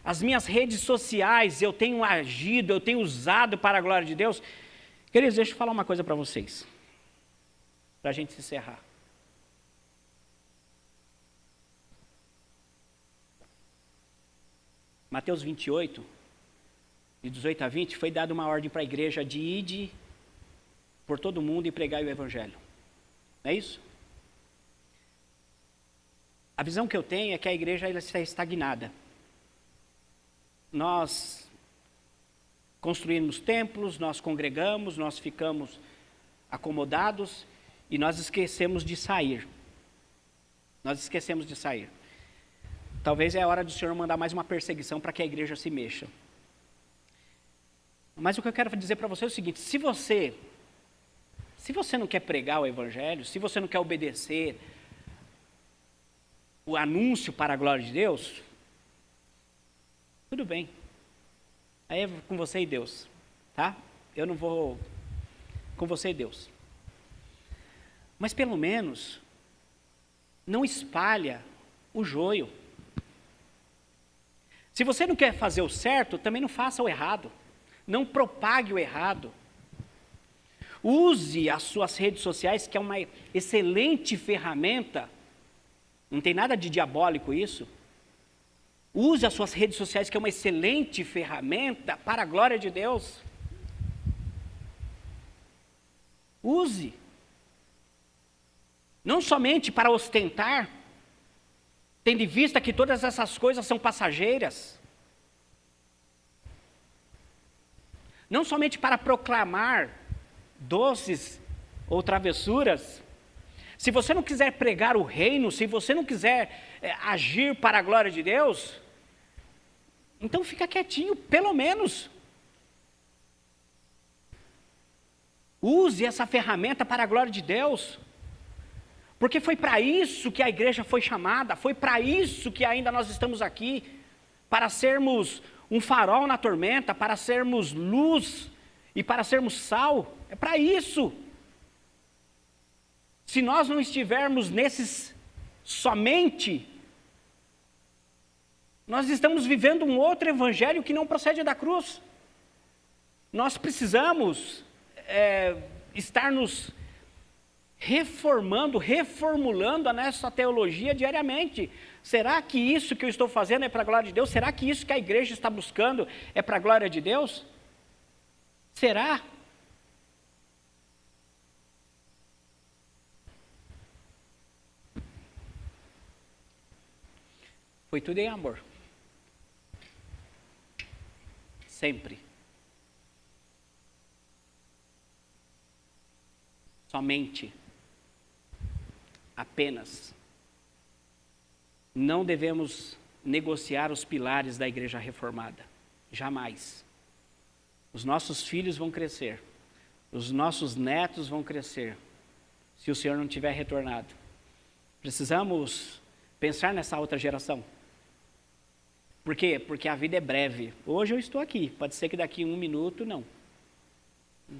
As minhas redes sociais, eu tenho agido, eu tenho usado para a glória de Deus? Queridos, deixa eu falar uma coisa para vocês, para a gente se encerrar. Mateus 28, de 18 a 20, foi dada uma ordem para a igreja de ir por todo mundo e pregar o evangelho. Não é isso? A visão que eu tenho é que a igreja ela está estagnada. Nós construímos templos, nós congregamos, nós ficamos acomodados e nós esquecemos de sair. Nós esquecemos de sair. Talvez é a hora do Senhor mandar mais uma perseguição para que a igreja se mexa. Mas o que eu quero dizer para você é o seguinte: se você não quer pregar o evangelho, se você não quer obedecer o anúncio para a glória de Deus, tudo bem. Aí é com você e Deus, tá? Eu não vou com você e Deus. Mas pelo menos não espalha o joio. Se você não quer fazer o certo, também não faça o errado. Não propague o errado. Use as suas redes sociais, que é uma excelente ferramenta. Não tem nada de diabólico isso. Use as suas redes sociais, que é uma excelente ferramenta para a glória de Deus. Use. Não somente para ostentar, tendo em vista que todas essas coisas são passageiras. Não somente para proclamar doces ou travessuras. Se você não quiser pregar o reino, se você não quiser agir para a glória de Deus, então fica quietinho, pelo menos. Use essa ferramenta para a glória de Deus. Porque foi para isso que a igreja foi chamada, foi para isso que ainda nós estamos aqui, para sermos um farol na tormenta, para sermos luz e para sermos sal, é para isso. Se nós não estivermos nesses somente, nós estamos vivendo um outro evangelho que não procede da cruz. Nós precisamos estar nos reformulando a nossa teologia diariamente. Será que isso que eu estou fazendo é para a glória de Deus? Será que isso que a igreja está buscando é para a glória de Deus? Será? Foi tudo em amor. Sempre. Somente. Apenas. Não devemos negociar os pilares da igreja reformada. Jamais. Os nossos filhos vão crescer. Os nossos netos vão crescer. Se o Senhor não tiver retornado. Precisamos pensar nessa outra geração. Por quê? Porque a vida é breve. Hoje eu estou aqui. Pode ser que daqui 1 minuto, não.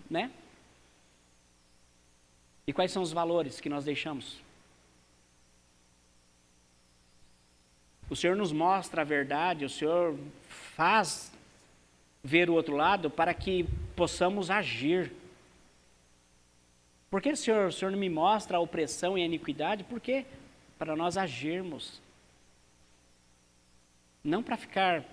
Né? E quais são os valores que nós deixamos? O Senhor nos mostra a verdade, o Senhor faz ver o outro lado para que possamos agir. Por que o Senhor não me mostra a opressão e a iniquidade? Por quê? Para nós agirmos. não para ficar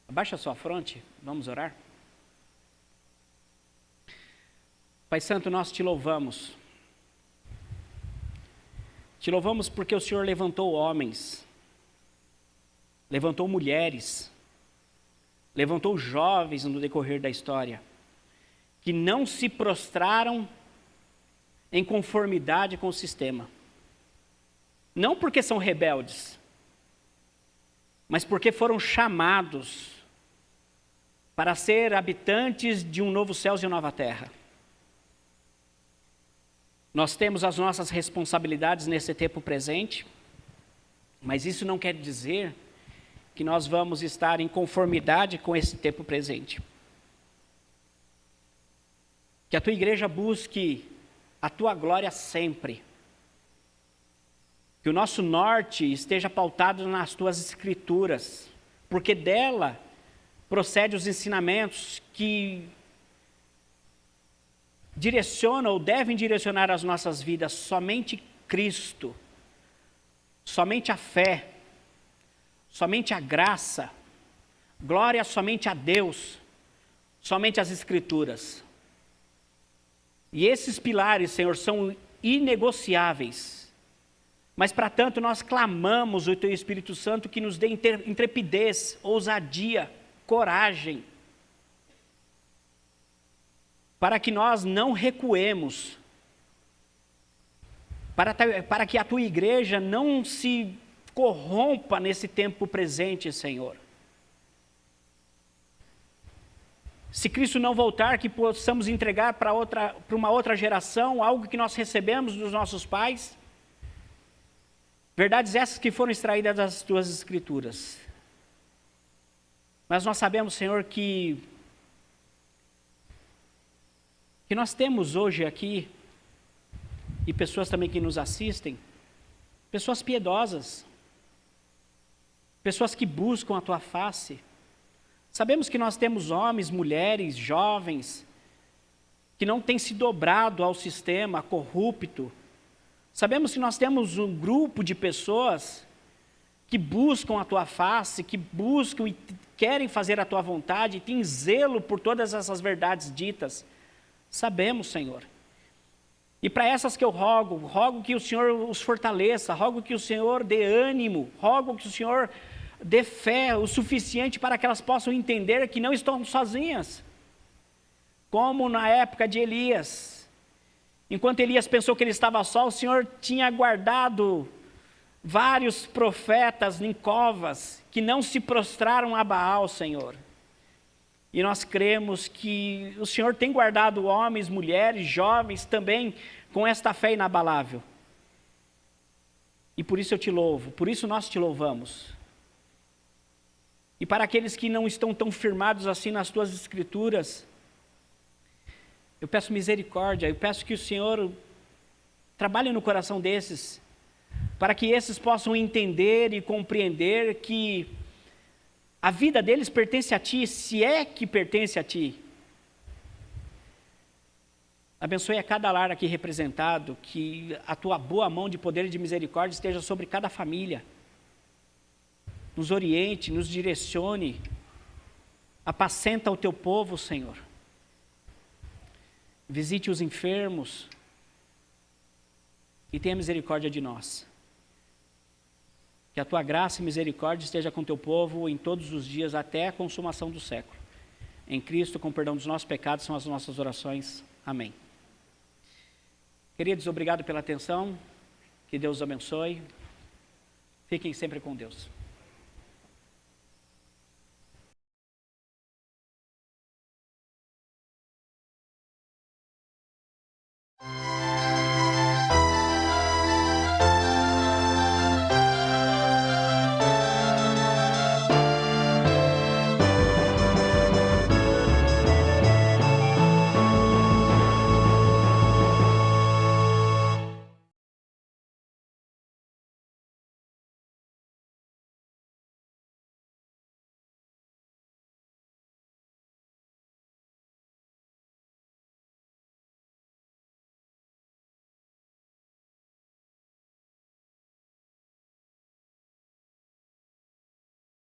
abaixa a sua fronte, vamos orar. Pai Santo, nós te louvamos. Te louvamos porque o Senhor levantou homens, levantou mulheres, levantou jovens no decorrer da história, que não se prostraram em conformidade com o sistema. Não porque são rebeldes, mas porque foram chamados para ser habitantes de um novo céu e uma nova terra. Nós temos as nossas responsabilidades nesse tempo presente, mas isso não quer dizer que nós vamos estar em conformidade com esse tempo presente. Que a tua igreja busque a tua glória sempre. Que o nosso norte esteja pautado nas tuas escrituras, porque dela procede os ensinamentos que direcionam ou devem direcionar as nossas vidas. Somente Cristo, somente a fé, somente a graça, glória somente a Deus, somente as Escrituras. E esses pilares, Senhor, são inegociáveis. Mas, para tanto, nós clamamos o Teu Espírito Santo que nos dê intrepidez, ousadia, coragem, para que nós não recuemos, para que a Tua igreja não se corrompa nesse tempo presente, Senhor. Se Cristo não voltar, que possamos entregar para uma outra geração algo que nós recebemos dos nossos pais, verdades essas que foram extraídas das Tuas Escrituras. Mas nós sabemos, Senhor, que nós temos hoje aqui, e pessoas também que nos assistem, pessoas piedosas, pessoas que buscam a Tua face. Sabemos que nós temos homens, mulheres, jovens, que não têm se dobrado ao sistema corrupto. Sabemos que nós temos um grupo de pessoas que buscam a Tua face, que buscam e querem fazer a Tua vontade, e têm zelo por todas essas verdades ditas. Sabemos, Senhor. E para essas que eu rogo que o Senhor os fortaleça, rogo que o Senhor dê ânimo, rogo que o Senhor dê fé o suficiente para que elas possam entender que não estão sozinhas. Como na época de Elias. Enquanto Elias pensou que ele estava só, o Senhor tinha guardado vários profetas em covas que não se prostraram a Baal, Senhor. E nós cremos que o Senhor tem guardado homens, mulheres, jovens também com esta fé inabalável. E por isso eu te louvo, por isso nós te louvamos. E para aqueles que não estão tão firmados assim nas Tuas Escrituras, eu peço misericórdia, eu peço que o Senhor trabalhe no coração desses, para que esses possam entender e compreender que a vida deles pertence a Ti, se é que pertence a Ti. Abençoe a cada lar aqui representado, que a Tua boa mão de poder e de misericórdia esteja sobre cada família. Nos oriente, nos direcione, apacenta o Teu povo, Senhor. Visite os enfermos e tenha misericórdia de nós. Que a Tua graça e misericórdia esteja com o Teu povo em todos os dias, até a consumação do século. Em Cristo, com perdão dos nossos pecados, são as nossas orações. Amém. Queridos, obrigado pela atenção. Que Deus os abençoe. Fiquem sempre com Deus.